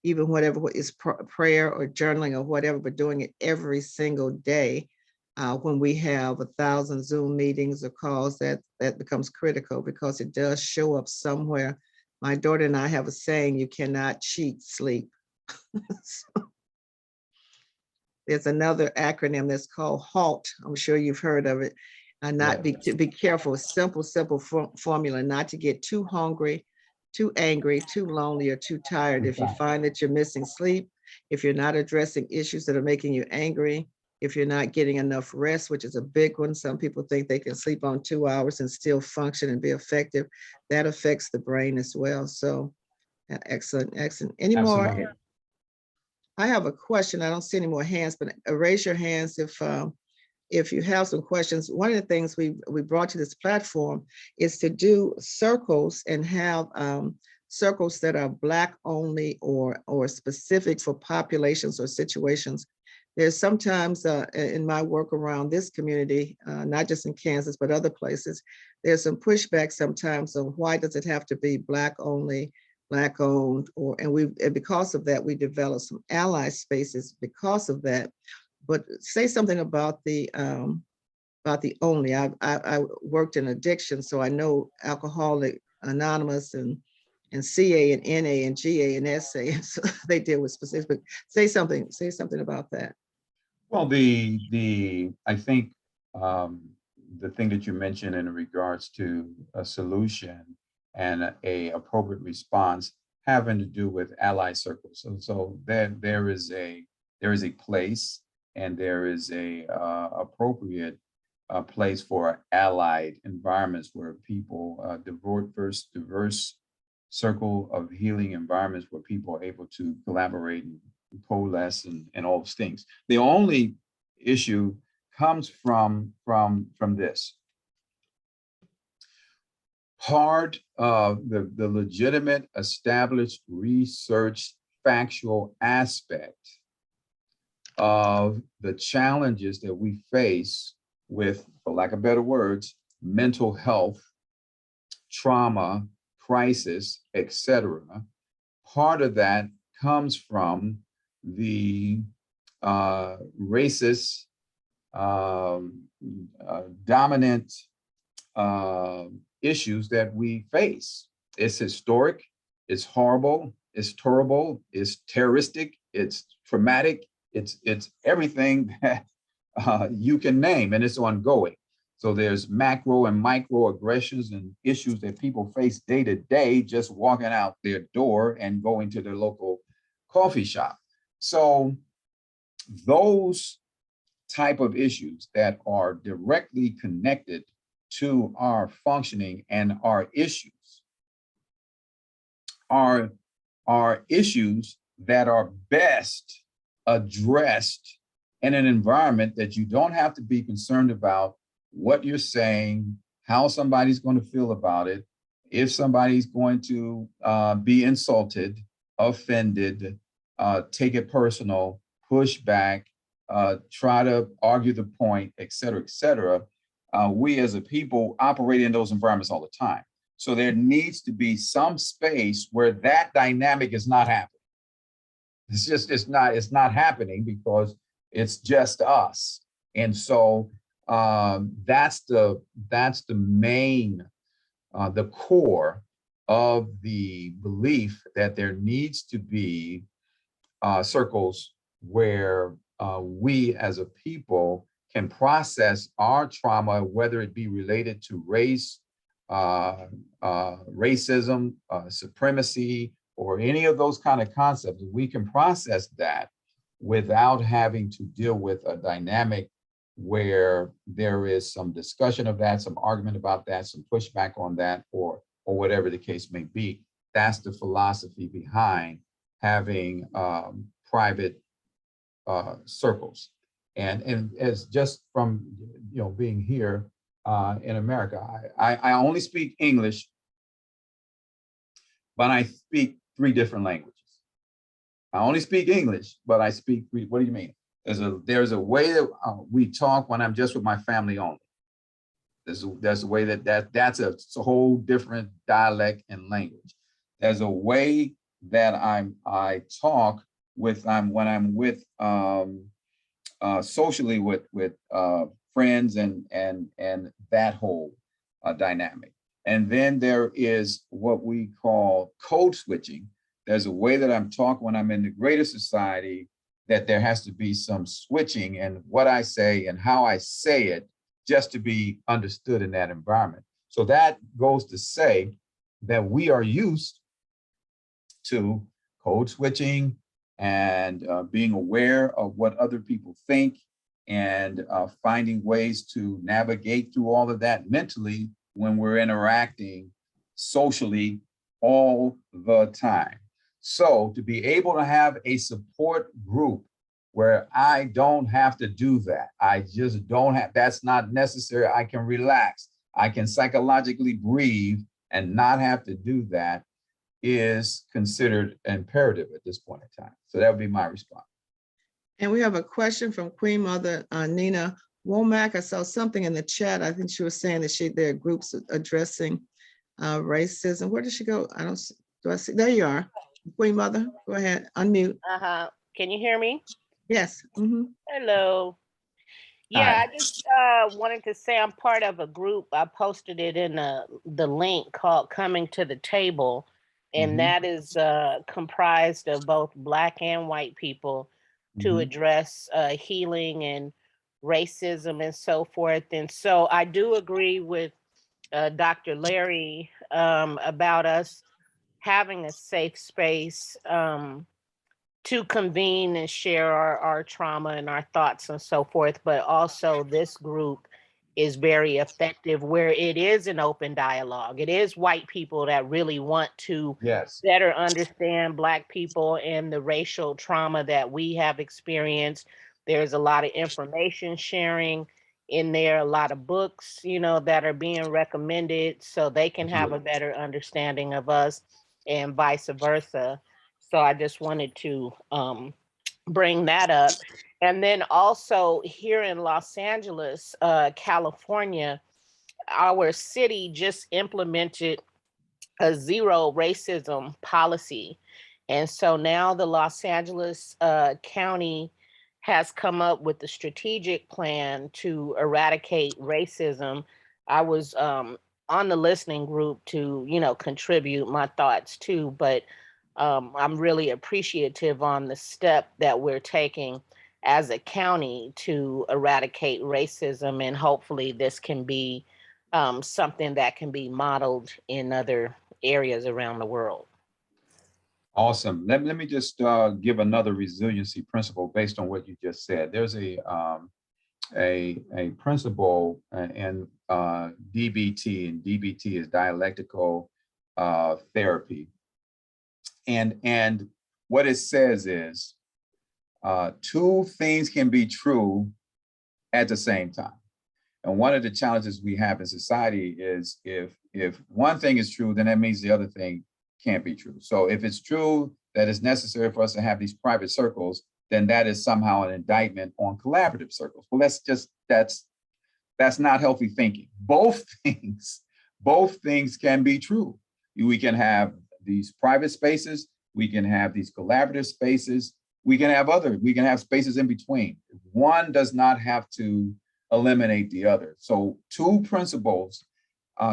Speaker 1: even whatever is prayer or journaling or whatever, but doing it every single day. When we have 1,000 Zoom meetings or calls, that becomes critical because it does show up somewhere. My daughter and I have a saying, you cannot cheat sleep. So, there's another acronym that's called HALT. I'm sure you've heard of it. To be careful, simple formula, not to get too hungry, too angry, too lonely, or too tired. If you find that you're missing sleep, if you're not addressing issues that are making you angry, if you're not getting enough rest, which is a big one. Some people think they can sleep on 2 hours and still function and be effective. That affects the brain as well. So excellent. Any more?
Speaker 15: Absolutely.
Speaker 1: I have a question. I don't see any more hands, but raise your hands if you have some questions. One of the things we brought to this platform is to do circles and have circles that are Black only or specific for populations or situations. There's sometimes in my work around this community, not just in Kansas, but other places, there's some pushback sometimes on why does it have to be Black only, Black owned, and because of that, we developed some ally spaces because of that. But say something about the only. I worked in addiction, so I know Alcoholic Anonymous and CA and NA and GA and SA, and so they deal with specifics. But say something about that.
Speaker 15: Well, I think the thing that you mentioned in regards to a solution and a appropriate response having to do with ally circles. So there is a place and there is a appropriate place for allied environments where people, diverse circle of healing environments where people are able to collaborate and coalesce and all those things. The only issue comes from this. Part of the legitimate, established research factual aspect of the challenges that we face with, for lack of better words, mental health, trauma, crisis, etc. Part of that comes from the racist, dominant issues that we face. It's historic, it's horrible, it's terrible, it's terroristic, it's traumatic, it's everything that you can name, and it's ongoing. So there's macro and micro aggressions and issues that people face day to day, just walking out their door and going to their local coffee shop. So those type of issues that are directly connected to our functioning and our issues are issues that are best addressed in an environment that you don't have to be concerned about what you're saying, how somebody's going to feel about it, if somebody's going to be insulted, offended, take it personal, push back, try to argue the point, et cetera, et cetera. We as a people operate in those environments all the time. So there needs to be some space where that dynamic is not happening. It's not happening because it's just us. And so that's the main, the core of the belief that there needs to be circles where we as a people can process our trauma, whether it be related to race, racism, supremacy, or any of those kind of concepts. We can process that without having to deal with a dynamic where there is some discussion of that, some argument about that, some pushback on that, or whatever the case may be. That's the philosophy behind having private circles. And as just from being here, in America. I only speak English, but I speak 3 different languages. I only speak English, but I speak 3. What do you mean? There's a way that we talk when I'm just with my family only. There's a way that's a whole different dialect and language. There's a way that I talk with when I'm with socially with friends and that whole dynamic. And then there is what we call code switching. There's a way that I'm talking when I'm in the greater society, that there has to be some switching in what I say and how I say it, just to be understood in that environment. So that goes to say that we are used to code switching and being aware of what other people think and finding ways to navigate through all of that mentally when we're interacting socially all the time. So to be able to have a support group where I don't have to do that, I just don't have, that's not necessary. I can relax. I can psychologically breathe and not have to do that is considered imperative at this point in time. So that would be my response.
Speaker 1: And we have a question from Queen Mother Nina Womack. I saw something in the chat. I think she was saying that there are groups addressing racism. Where did she go? Do I see? There you are. Queen Mother, go ahead, unmute.
Speaker 18: Can you hear me?
Speaker 1: Yes.
Speaker 18: Hello. Yeah, I just wanted to say I'm part of a group. I posted it in the link called Coming to the Table. And that is comprised of both Black and white people to address healing and racism and so forth. And so I do agree with Dr. Larry about us having a safe space to convene and share our trauma and our thoughts and so forth. But also this group is very effective where it is an open dialogue. It is white people that really want to better understand Black people and the racial trauma that we have experienced. There's a lot of information sharing in there, a lot of books, that are being recommended so they can have a better understanding of us and vice versa. So I just wanted to bring that up. And then also here in Los Angeles, California, our city just implemented a zero racism policy. And so now the Los Angeles County has come up with a strategic plan to eradicate racism. I was on the listening group to, contribute my thoughts too, but I'm really appreciative on the step that we're taking as a county to eradicate racism, and hopefully this can be something that can be modeled in other areas around the world.
Speaker 15: Awesome. Let me just give another resiliency principle based on what you just said. There's a principle in DBT, and DBT is dialectical therapy. And what it says is, 2 things can be true at the same time. And one of the challenges we have in society is if one thing is true, then that means the other thing can't be true. So if it's true that it's necessary for us to have these private circles, then that is somehow an indictment on collaborative circles. Well, that's not healthy thinking. Both things can be true. We can have these private spaces, we can have these collaborative spaces, we can have spaces in between. One does not have to eliminate the other. So 2 principles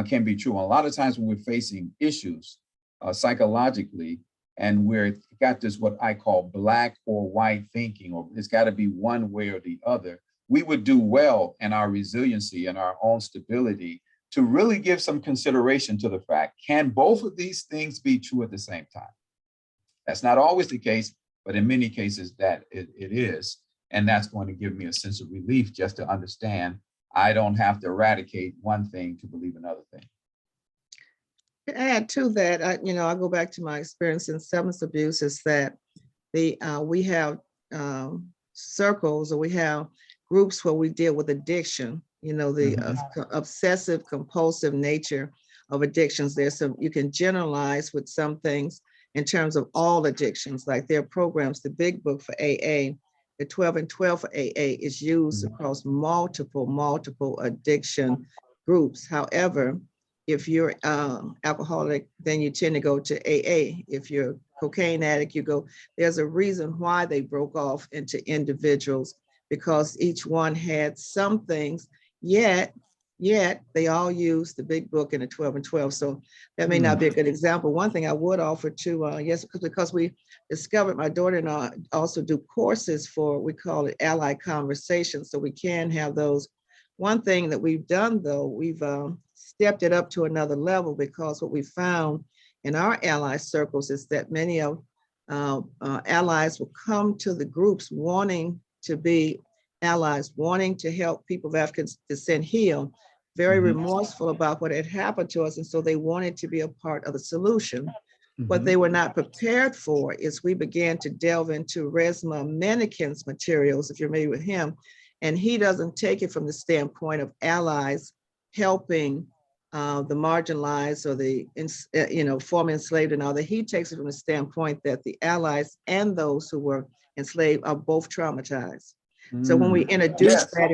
Speaker 15: can be true. And a lot of times when we're facing issues psychologically, and we've got this, what I call Black or white thinking, or it's got to be one way or the other, we would do well in our resiliency and our own stability to really give some consideration to the fact, can both of these things be true at the same time? That's not always the case, but in many cases that it is. And that's going to give me a sense of relief just to understand I don't have to eradicate one thing to believe another thing.
Speaker 1: To add to that, I go back to my experience in substance abuse, is that we have circles, or we have groups where we deal with addiction, you know, the obsessive compulsive nature of addictions. There's some, you can generalize with some things in terms of all addictions, like there are programs, the Big Book for AA, the 12 and 12 for AA is used across multiple addiction groups. However, if you're alcoholic, then you tend to go to AA. If you're a cocaine addict, you go, there's a reason why they broke off into individuals, because each one had some things, yet they all use the Big Book and the 12 and 12. So that may not be a good example. One thing I would offer to, yes, because we discovered, my daughter and I also do courses for, we call it Ally Conversations, so we can have those. One thing that we've done though, we've stepped it up to another level, because what we found in our ally circles is that many of allies will come to the groups wanting to be allies, wanting to help people of African descent heal, very remorseful about what had happened to us. And so they wanted to be a part of the solution. What they were not prepared for is we began to delve into Resmaa Menakem's materials, if you're familiar with him, and he doesn't take it from the standpoint of allies helping the marginalized or the former enslaved and all that. He takes it from the standpoint that the allies and those who were enslaved are both traumatized. So when we introduced that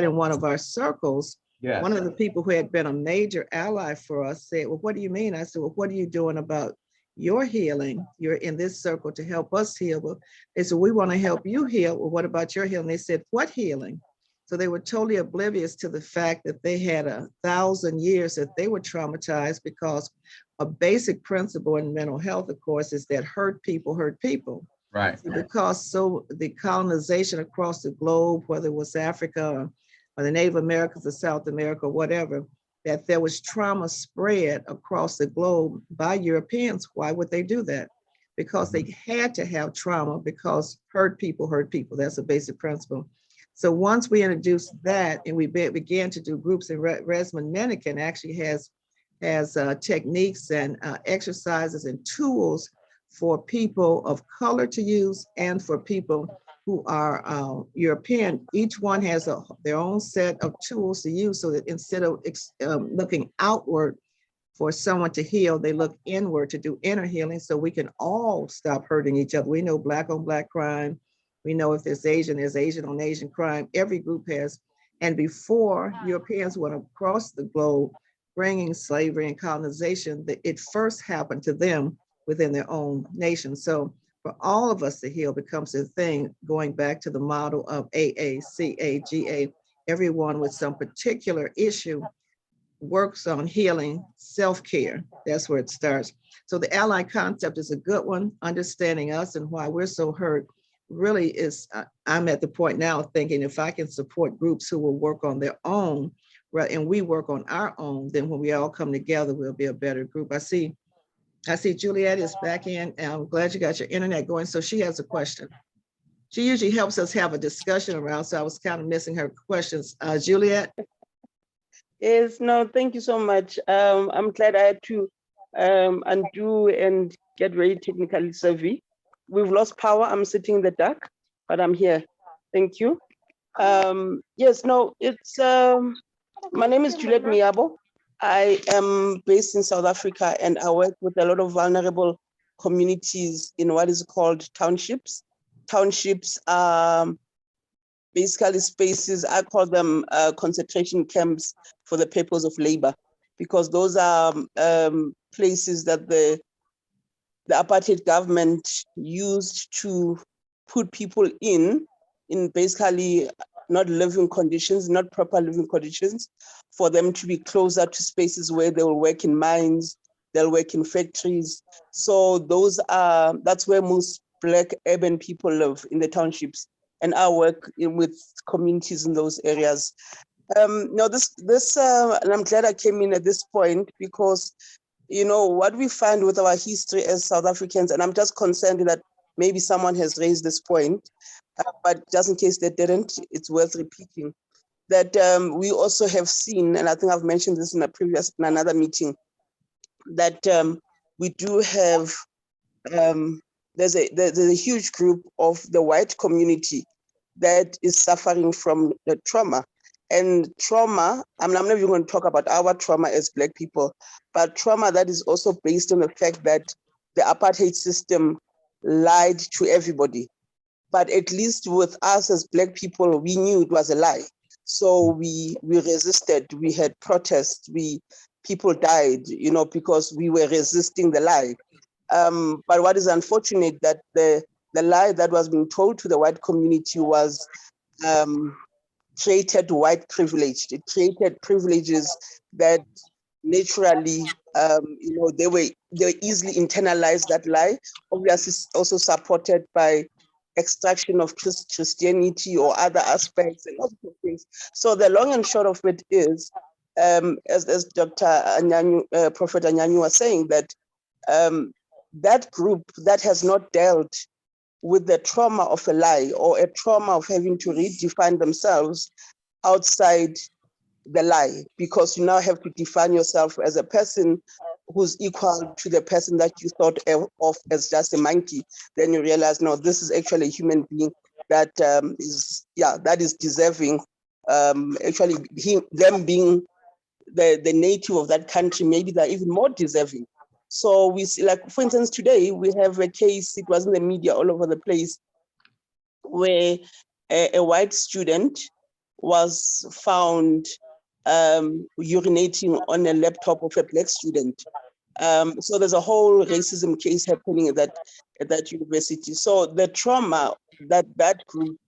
Speaker 1: in one of our circles, one of the people who had been a major ally for us said, well, what do you mean? I said, well, what are you doing about your healing? You're in this circle to help us heal. But they said, we want to help you heal. Well, what about your healing? They said, what healing? So they were totally oblivious to the fact that they had 1,000 years that they were traumatized, because a basic principle in mental health, of course, is that hurt people hurt people.
Speaker 15: Right.
Speaker 1: Because the colonization across the globe, whether it was Africa or the Native Americans or South America or whatever, that there was trauma spread across the globe by Europeans. Why would they do that? Because they had to have trauma, because hurt people hurt people. That's a basic principle. So once we introduced that and we began to do groups, and Resmaa Menakem actually has techniques and exercises and tools for people of color to use and for people who are European. Each one has their own set of tools to use, so that instead of looking outward for someone to heal, they look inward to do inner healing, so we can all stop hurting each other. We know Black on Black crime. We know if there's Asian on Asian crime. Every group has. And before Europeans went across the globe bringing slavery and colonization, it first happened to them within their own nation. So for all of us to heal becomes a thing, going back to the model of AA, CA, GA, everyone with some particular issue works on healing, self-care. That's where it starts. So the ally concept is a good one. Understanding us and why we're so hurt really is, I'm at the point now thinking, if I can support groups who will work on their own, right, and we work on our own, then when we all come together, we'll be a better group. I see Juliet is back in, and I'm glad you got your internet going. So she has a question. She usually helps us have a discussion around, so I was kind of missing her questions. Juliet?
Speaker 19: Yes, no, thank you so much. I'm glad I had to undo and get very technically savvy. We've lost power. I'm sitting in the dark, but I'm here. Thank you. Yes, no, it's, my name is Juliet Miabo. I am based in South Africa, and I work with a lot of vulnerable communities in what is called townships. Townships are basically spaces, I call them concentration camps for the purpose of labor, because those are places that the apartheid government used to put people in basically not living conditions, not proper living conditions, for them to be closer to spaces where they will work in mines, they'll work in factories. So that's where most Black urban people live, in the townships. And I work with communities in those areas. Now and I'm glad I came in at this point, because, you know, what we find with our history as South Africans, and I'm just concerned that maybe someone has raised this point, but just in case they didn't, it's worth repeating, that we also have seen, and I think I've mentioned this in another meeting, that we do have, there's a huge group of the white community that is suffering from the trauma. And trauma, I'm not even going to talk about our trauma as Black people, but trauma that is also based on the fact that the apartheid system lied to everybody. But at least with us as Black people, we knew it was a lie. So we resisted, we had protests, people died, because we were resisting the lie. But what is unfortunate that the lie that was being told to the white community was created white privilege. It created privileges that naturally, they easily internalized that lie. Obviously, also supported by extraction of Christianity or other aspects and lots of things. So the long and short of it is, as Dr. Anyanwu, Prophet Anyanwu was saying, that that group that has not dealt with the trauma of a lie or a trauma of having to redefine themselves outside the lie, because you now have to define yourself as a person who's equal to the person that you thought of as just a monkey. Then you realize, no, this is actually a human being that is deserving. Them being the native of that country, maybe they're even more deserving. So we see, like, for instance, today we have a case, it was in the media all over the place, where a white student was found urinating on a laptop of a Black student. So there's a whole racism case happening at that university. So the trauma that group,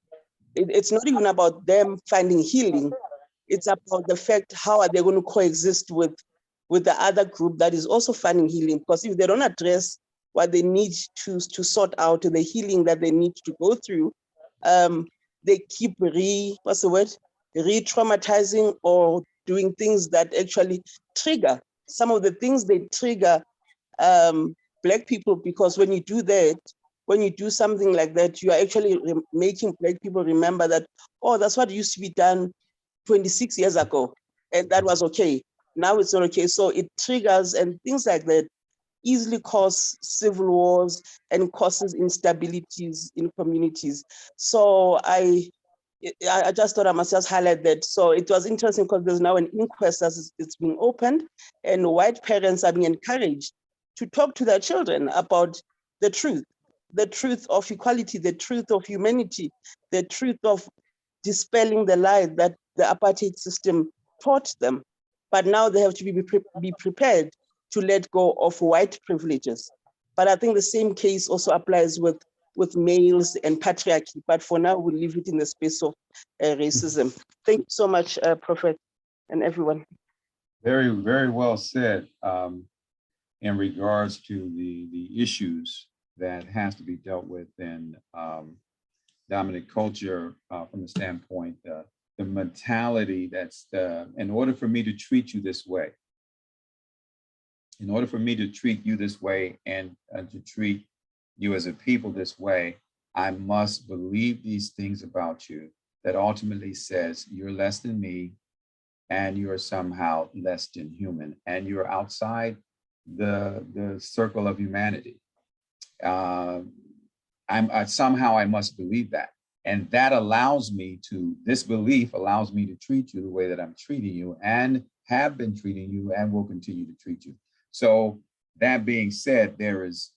Speaker 19: it's not even about them finding healing. It's about the fact, how are they going to coexist with the other group that is also finding healing? Because if they don't address what they need to sort out, the healing that they need to go through, they keep re-traumatizing or doing things that actually trigger. Some of the things they trigger Black people, because when you do that, when you do something like that, you are actually making Black people remember that, oh, that's what used to be done 26 years ago, and that was okay. Now it's not okay. So it triggers, and things like that easily cause civil wars and causes instabilities in communities. So I just thought I must just highlight that. So it was interesting because there's now an inquest that's it's being opened, and white parents are being encouraged to talk to their children about the truth of equality, the truth of humanity, the truth of dispelling the lie that the apartheid system taught them. But now they have to be prepared to let go of white privileges. But I think the same case also applies with males and patriarchy. But for now, we'll leave it in the space of racism. Thank you so much, Prophet, and everyone.
Speaker 15: Very, very well said in regards to the issues that has to be dealt with in dominant culture from the standpoint, the mentality that's in order for me to treat you this way, in order for me to treat you this way and to treat you as a people this way, I must believe these things about you that ultimately says you're less than me and you're somehow less than human and you're outside the circle of humanity. Somehow I must believe that. And that allows me to, this belief allows me to treat you the way that I'm treating you and have been treating you and will continue to treat you. So that being said, there is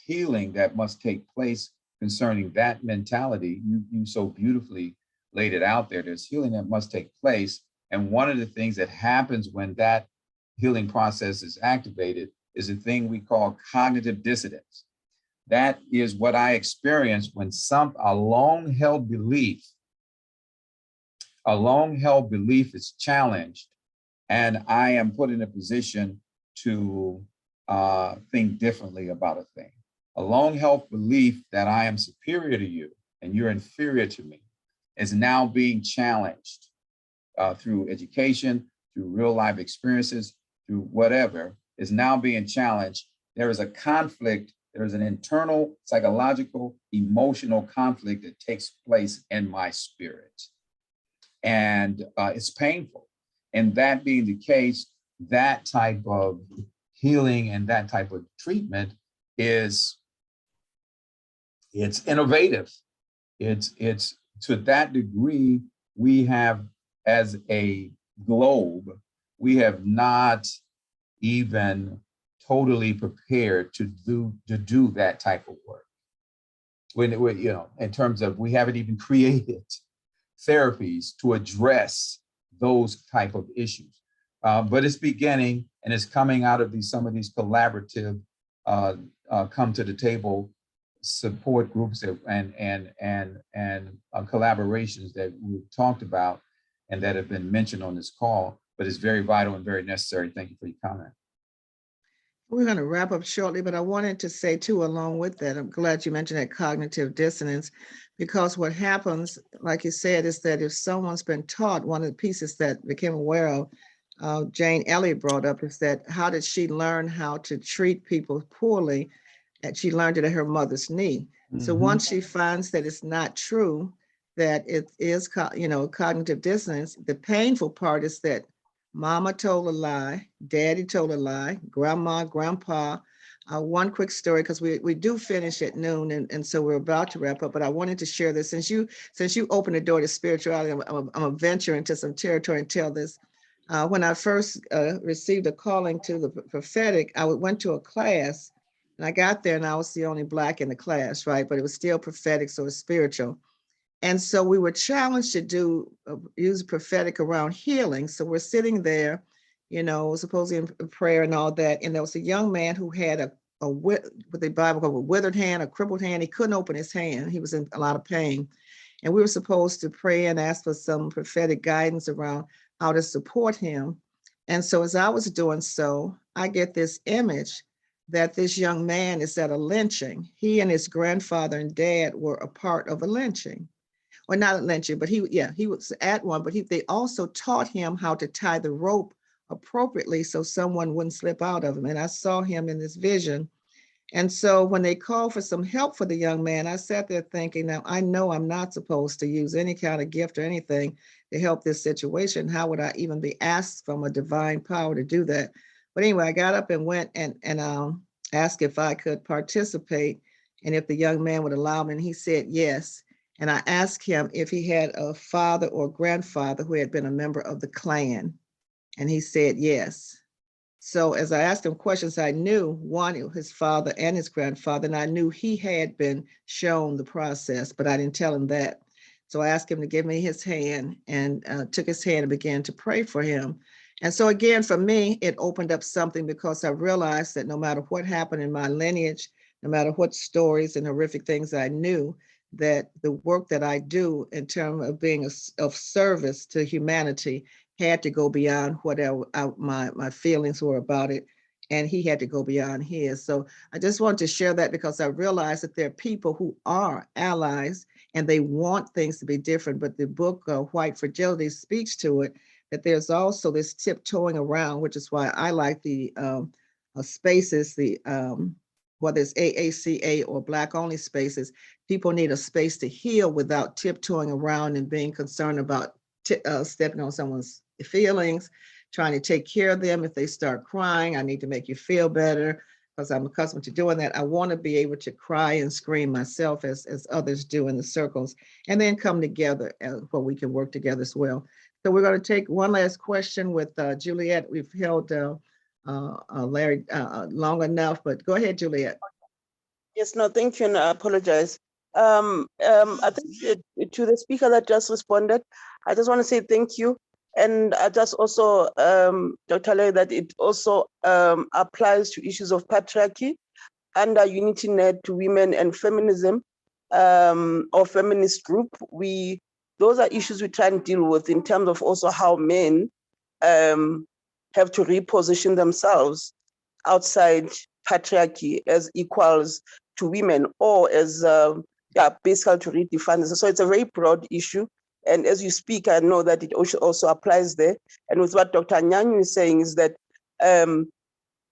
Speaker 15: healing that must take place concerning that mentality. You so beautifully laid it out there. There's healing that must take place. And one of the things that happens when that healing process is activated is a thing we call cognitive dissonance. That is what I experienced when a long-held belief is challenged, and I am put in a position to think differently about a thing. A long-held belief that I am superior to you and you're inferior to me is now being challenged through education, through real life experiences, through whatever is now being challenged. There is a conflict. There is an internal, psychological, emotional conflict that takes place in my spirit. And it's painful. And that being the case, that type of healing and that type of treatment it's innovative. It's to that degree, we have as a globe, we have not even totally prepared to do that type of work. When you know, in terms of, we haven't even created therapies to address those type of issues. But it's beginning, and it's coming out of some of these collaborative come to the table support groups and collaborations that we've talked about and that have been mentioned on this call, but it's very vital and very necessary. Thank you for your comment.
Speaker 1: We're going to wrap up shortly, but I wanted to say too, along with that, I'm glad you mentioned that cognitive dissonance, because what happens, like you said, is that if someone's been taught, one of the pieces that became aware of, Jane Elliott brought up, is that how did she learn how to treat people poorly? And she learned it at her mother's knee. So once she finds that it's not true, that it is, cognitive dissonance, the painful part is that Mama told a lie, Daddy told a lie, Grandma, Grandpa. One quick story, because we do finish at noon, and so we're about to wrap up. But I wanted to share this since you opened the door to spirituality. I'm a venture into some territory and tell this. When I first received a calling to the prophetic, I went to a class, and I got there, and I was the only Black in the class, right? But it was still prophetic, so it's spiritual. And so we were challenged to use prophetic around healing. So we're sitting there, supposedly in prayer and all that. And there was a young man who had what the Bible called a withered hand, a crippled hand. He couldn't open his hand. He was in a lot of pain. And we were supposed to pray and ask for some prophetic guidance around how to support him. And so as I was doing so, I get this image that this young man is at a lynching. He and his grandfather and dad were a part of a lynching. Or not a lynching, but he was at one, but they also taught him how to tie the rope appropriately so someone wouldn't slip out of him. And I saw him in this vision. And so when they called for some help for the young man, I sat there thinking, now I know I'm not supposed to use any kind of gift or anything to help this situation. How would I even be asked from a divine power to do that? But anyway, I got up and went and asked if I could participate and if the young man would allow me. And he said yes. And I asked him if he had a father or grandfather who had been a member of the Klan. And he said yes. So as I asked him questions, I knew one, his father and his grandfather, and I knew he had been shown the process, but I didn't tell him that. So I asked him to give me his hand and took his hand and began to pray for him. And so again, for me, it opened up something, because I realized that no matter what happened in my lineage, no matter what stories and horrific things I knew, that the work that I do in terms of being of service to humanity had to go beyond whatever my feelings were about it. And he had to go beyond his. So I just wanted to share that, because I realized that there are people who are allies and they want things to be different. But the book, White Fragility, speaks to it, that there's also this tiptoeing around, which is why I like the spaces, whether it's AACA or Black only spaces. People need a space to heal without tiptoeing around and being concerned about stepping on someone's feelings, trying to take care of them. If they start crying, I need to make you feel better, because I'm accustomed to doing that. I want to be able to cry and scream myself as others do in the circles, and then come together where we can work together as well. So we're going to take one last question with Juliet. We've held Larry long enough, but go ahead, Juliet.
Speaker 19: Yes, no, thank you, and I apologize. I think to the speaker that just responded, I just want to say thank you. And I just also, Dr. Larry, that it also applies to issues of patriarchy under UnityNet to women and feminism or feminist group. Those are issues we try and deal with in terms of also how men have to reposition themselves outside patriarchy as equals to women, or as basically to redefine this. So it's a very broad issue. And as you speak, I know that it also applies there. And with what Dr. Nyanyu is saying is that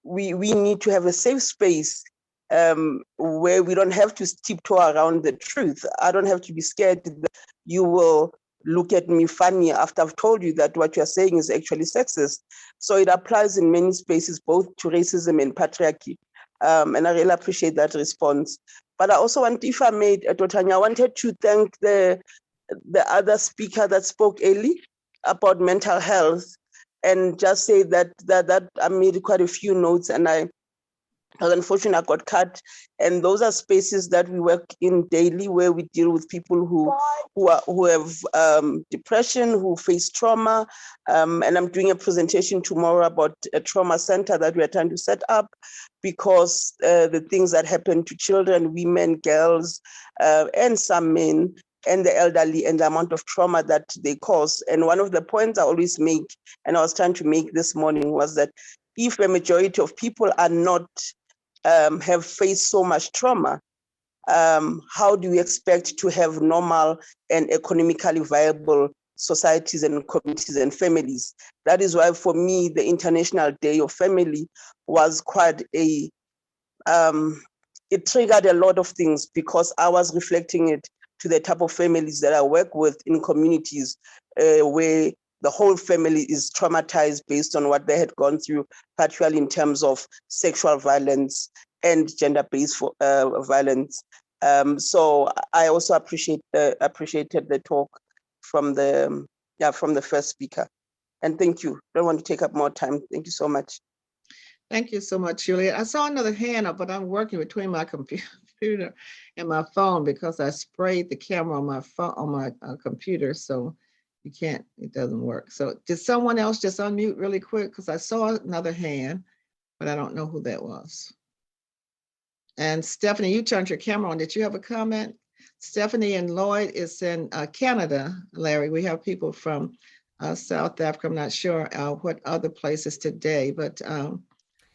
Speaker 19: we need to have a safe space where we don't have to tiptoe around the truth. I don't have to be scared that you will look at me funny after I've told you that what you're saying is actually sexist. So it applies in many spaces, both to racism and patriarchy. And I really appreciate that response. But I also want, if I may, Dr. Tanya, I wanted to thank the other speaker that spoke early, about mental health and just say that I made quite a few notes, and I was unfortunate I got cut. And those are spaces that we work in daily, where we deal with people who have depression, who face trauma. And I'm doing a presentation tomorrow about a trauma center that we are trying to set up, because the things that happen to children, women, girls, and some men, and the elderly, and the amount of trauma that they cause. And one of the points I always make, and I was trying to make this morning, was that if a majority of people are not have faced so much trauma, how do we expect to have normal and economically viable societies and communities and families? That is why, for me, the International Day of Family was quite a, it triggered a lot of things, because I was reflecting it to the type of families that I work with in communities where the whole family is traumatized based on what they had gone through, particularly in terms of sexual violence and gender-based violence. So I also appreciated the talk from the first speaker. And thank you. I don't want to take up more time. Thank you so much.
Speaker 1: Thank you so much, Juliet. I saw another hand up, but I'm working between my computer and my phone, because I sprayed the camera on my phone, on my computer, so you can't, it doesn't work. So did someone else just unmute really quick? Because I saw another hand, but I don't know who that was. And Stephanie, you turned your camera on. Did you have a comment? Stephanie and Lloyd is in Canada, Larry. We have people from South Africa. I'm not sure what other places today, but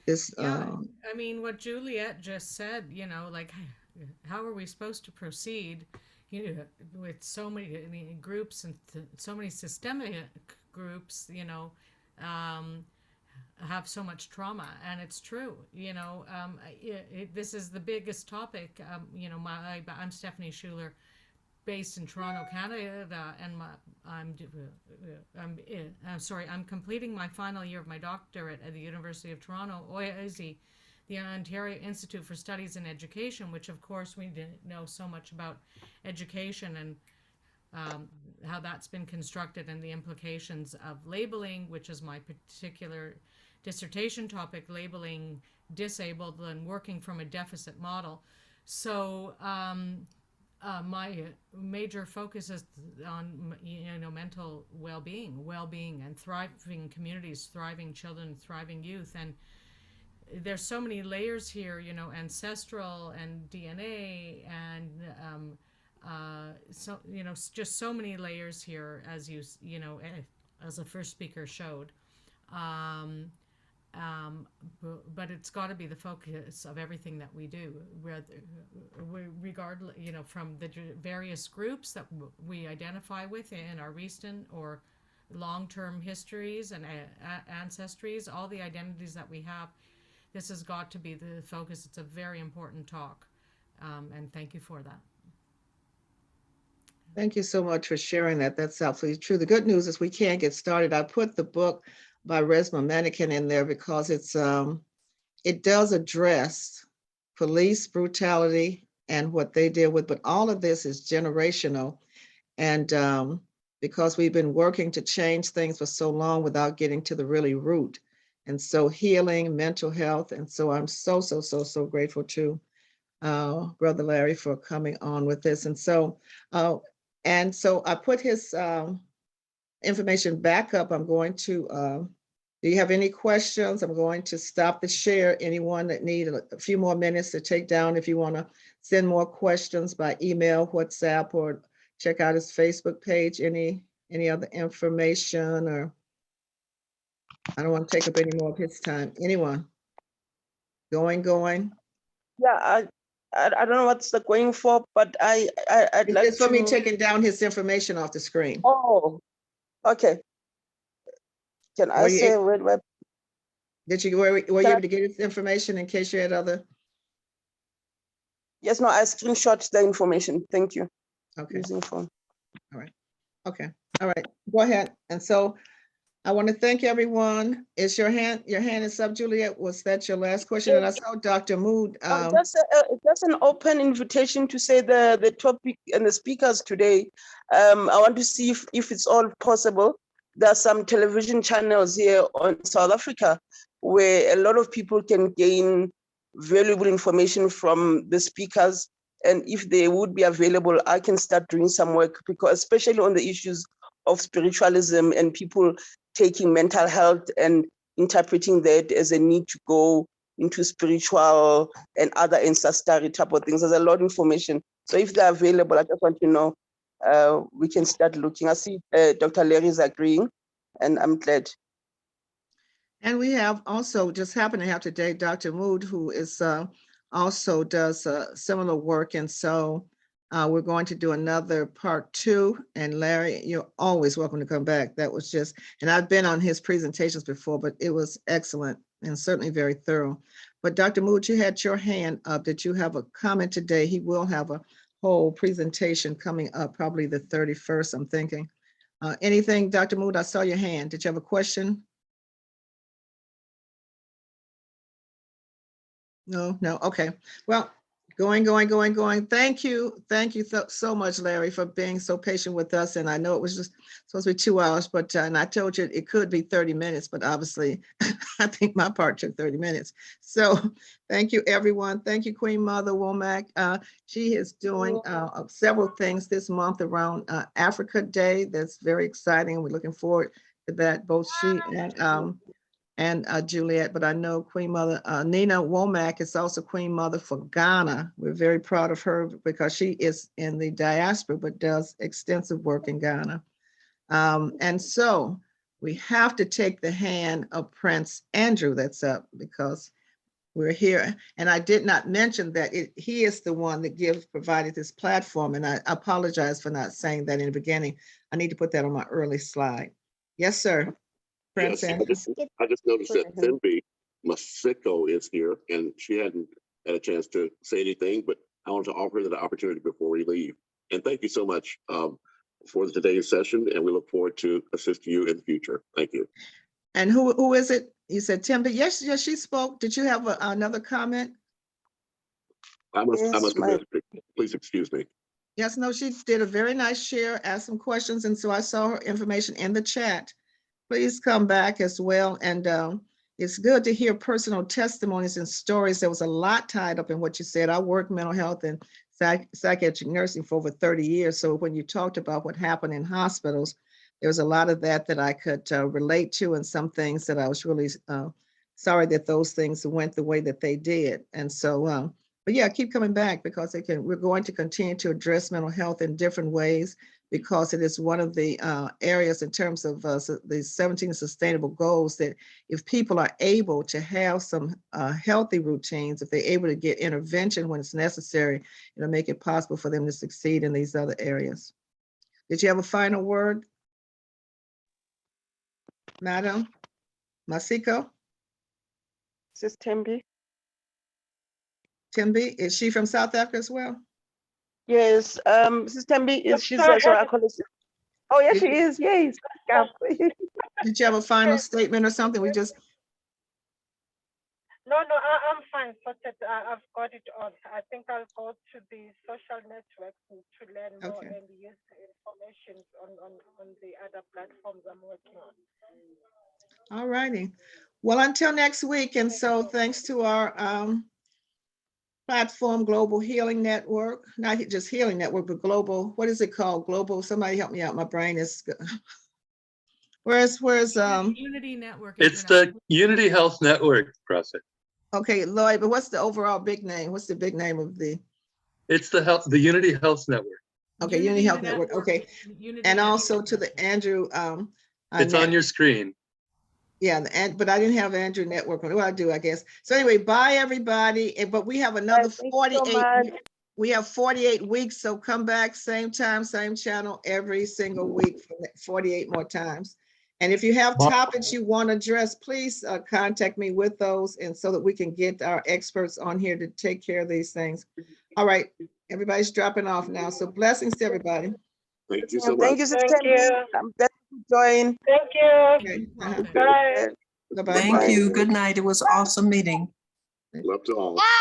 Speaker 1: this.
Speaker 20: I mean, what Juliet just said, you know, like, how are we supposed to proceed, you know, with so many groups and so many systemic groups, you know, have so much trauma. And it's true, you know, this is the biggest topic. You know, I'm Stephanie Schuler, based in Toronto, Canada, and I'm completing my final year of my doctorate at the University of Toronto, OISE, the Ontario Institute for Studies in Education, which of course we didn't know so much about education and how that's been constructed, and the implications of labeling, which is my particular dissertation topic, labeling disabled and working from a deficit model. So my major focus is on, you know, mental well-being and thriving communities, thriving children, thriving youth. And there's so many layers here, you know, ancestral and DNA and so, you know, just so many layers here, as you know, as the first speaker showed. But it's got to be the focus of everything that we do, regardless, you know, from the various groups that we identify with in our recent or long-term histories and ancestries, all the identities that we have. This has got to be the focus. It's a very important talk, and thank you for that.
Speaker 1: Thank you so much for sharing that. That's absolutely true. The good news is we can get started. I put the book by Resmaa Menakem in there because it's it does address police brutality and what they deal with, but all of this is generational. And because we've been working to change things for so long without getting to the really root. And so healing, mental health. And so I'm so grateful to Brother Larry for coming on with this. And so I put his information back up. I'm going to, do you have any questions? I'm going to stop the share. Anyone that need a few more minutes to take down, if you want to send more questions by email, WhatsApp, or check out his Facebook page, any other information, or I don't want to take up any more of his time. Anyone? Going?
Speaker 19: Yeah, I don't know what's the going for, but I'd like
Speaker 1: it's for me taking down his information off the screen.
Speaker 19: Oh, okay. Can I say where?
Speaker 1: Did you were you able to get his information in case you had other?
Speaker 19: Yes, no, I screenshot the information. Thank you.
Speaker 1: Okay.
Speaker 19: Using phone.
Speaker 1: All right. Okay. All right. Go ahead. And so I want to thank everyone. Is your hand is up, Juliet? Was that your last question? And I saw Dr. Mood.
Speaker 19: Just an open invitation to say the topic and the speakers today. I want to see if it's all possible there are some television channels here on South Africa where a lot of people can gain valuable information from the speakers. And if they would be available, I can start doing some work, because especially on the issues of spiritualism and people taking mental health and interpreting that as a need to go into spiritual and other ancestry type of things. There's a lot of information. So if they're available, I just want to know, we can start looking. I see Dr. Larry is agreeing, and I'm glad.
Speaker 1: And we have also just happened to have today Dr. Mood, who is also does similar work. And so we're going to do another part 2. And Larry, you're always welcome to come back. That was just, and I've been on his presentations before, but it was excellent and certainly very thorough. But Dr. Mood, you had your hand up. Did you have a comment today? He will have a whole presentation coming up, probably the 31st, I'm thinking. Anything, Dr. Mood? I saw your hand. Did you have a question? No. Okay. Well, going. Thank you so much, Larry, for being so patient with us. And I know it was just supposed to be 2 hours, but and I told you it could be 30 minutes, but obviously I think my part took 30 minutes. So thank you, everyone. Thank you, Queen Mother Womack. She is doing several things this month around Africa Day. That's very exciting. We're looking forward to that, both she and Juliet, but I know Queen Mother Nina Womack is also Queen Mother for Ghana. We're very proud of her because she is in the diaspora, but does extensive work in Ghana. And so we have to take the hand of Prince Andrew that's up, because we're here. And I did not mention that he is the one that provided this platform. And I apologize for not saying that in the beginning. I need to put that on my early slide. Yes, sir.
Speaker 2: Yes, I just noticed that Thembi Masiko is here, and she hadn't had a chance to say anything, but I want to offer her the opportunity before we leave. And thank you so much for today's session, and we look forward to assisting you in the future. Thank you.
Speaker 1: And who is it? You said Thembi. Yes, she spoke. Did you have another comment?
Speaker 2: I must have missed it. Please excuse me.
Speaker 1: Yes, no, she did a very nice share, asked some questions, and so I saw her information in the chat. Please come back as well. And it's good to hear personal testimonies and stories. There was a lot tied up in what you said. I worked mental health and psychiatric nursing for over 30 years. So when you talked about what happened in hospitals, there was a lot of that I could relate to, and some things that I was really sorry that those things went the way that they did. And so, but yeah, keep coming back, because we're going to continue to address mental health in different ways, because it is one of the areas in terms of the 17 sustainable goals that if people are able to have some healthy routines, if they're able to get intervention when it's necessary, it'll make it possible for them to succeed in these other areas. Did you have a final word, Madam Masiko?
Speaker 19: This is Thembi.
Speaker 1: Thembi, is she from South Africa as well?
Speaker 19: Yes, Mrs. Thembi she's also a colleague. Oh, yes, she is. Yes.
Speaker 1: Did you have a final statement or something? We just.
Speaker 17: No, I'm fine. I've got it all. I think I'll go to the social network to learn more and use the information on the other platforms I'm working on.
Speaker 1: All righty. Well, until next week. And so thanks to our platform, Global Healing Network, not just Healing Network, but global, what is it called? Global, somebody help me out. My brain is, where's
Speaker 20: Unity Network.
Speaker 21: It's the Unity Health Network process.
Speaker 1: Okay, Lloyd, but what's the overall big name? What's the big name of the?
Speaker 21: It's the Unity Health Network.
Speaker 1: Okay, Unity Health Network. Okay. And also to the Andrew.
Speaker 21: It's on your screen.
Speaker 1: Yeah, but I didn't have Andrew Network. What do I do, I guess? So anyway, bye everybody. But we have another 48. We have 48 weeks. So come back, same time, same channel every single week for 48 more times. And if you have topics you want to address, please contact me with those, and so that we can get our experts on here to take care of these things. All right, everybody's dropping off now. So blessings to everybody.
Speaker 2: Thank you so much.
Speaker 19: Thank you, Sister Thembi. I'm glad to join.
Speaker 17: Thank you.
Speaker 1: Okay.
Speaker 17: Bye.
Speaker 1: Bye-bye.
Speaker 16: Thank you. Good night. It was an awesome meeting.
Speaker 2: Love to all.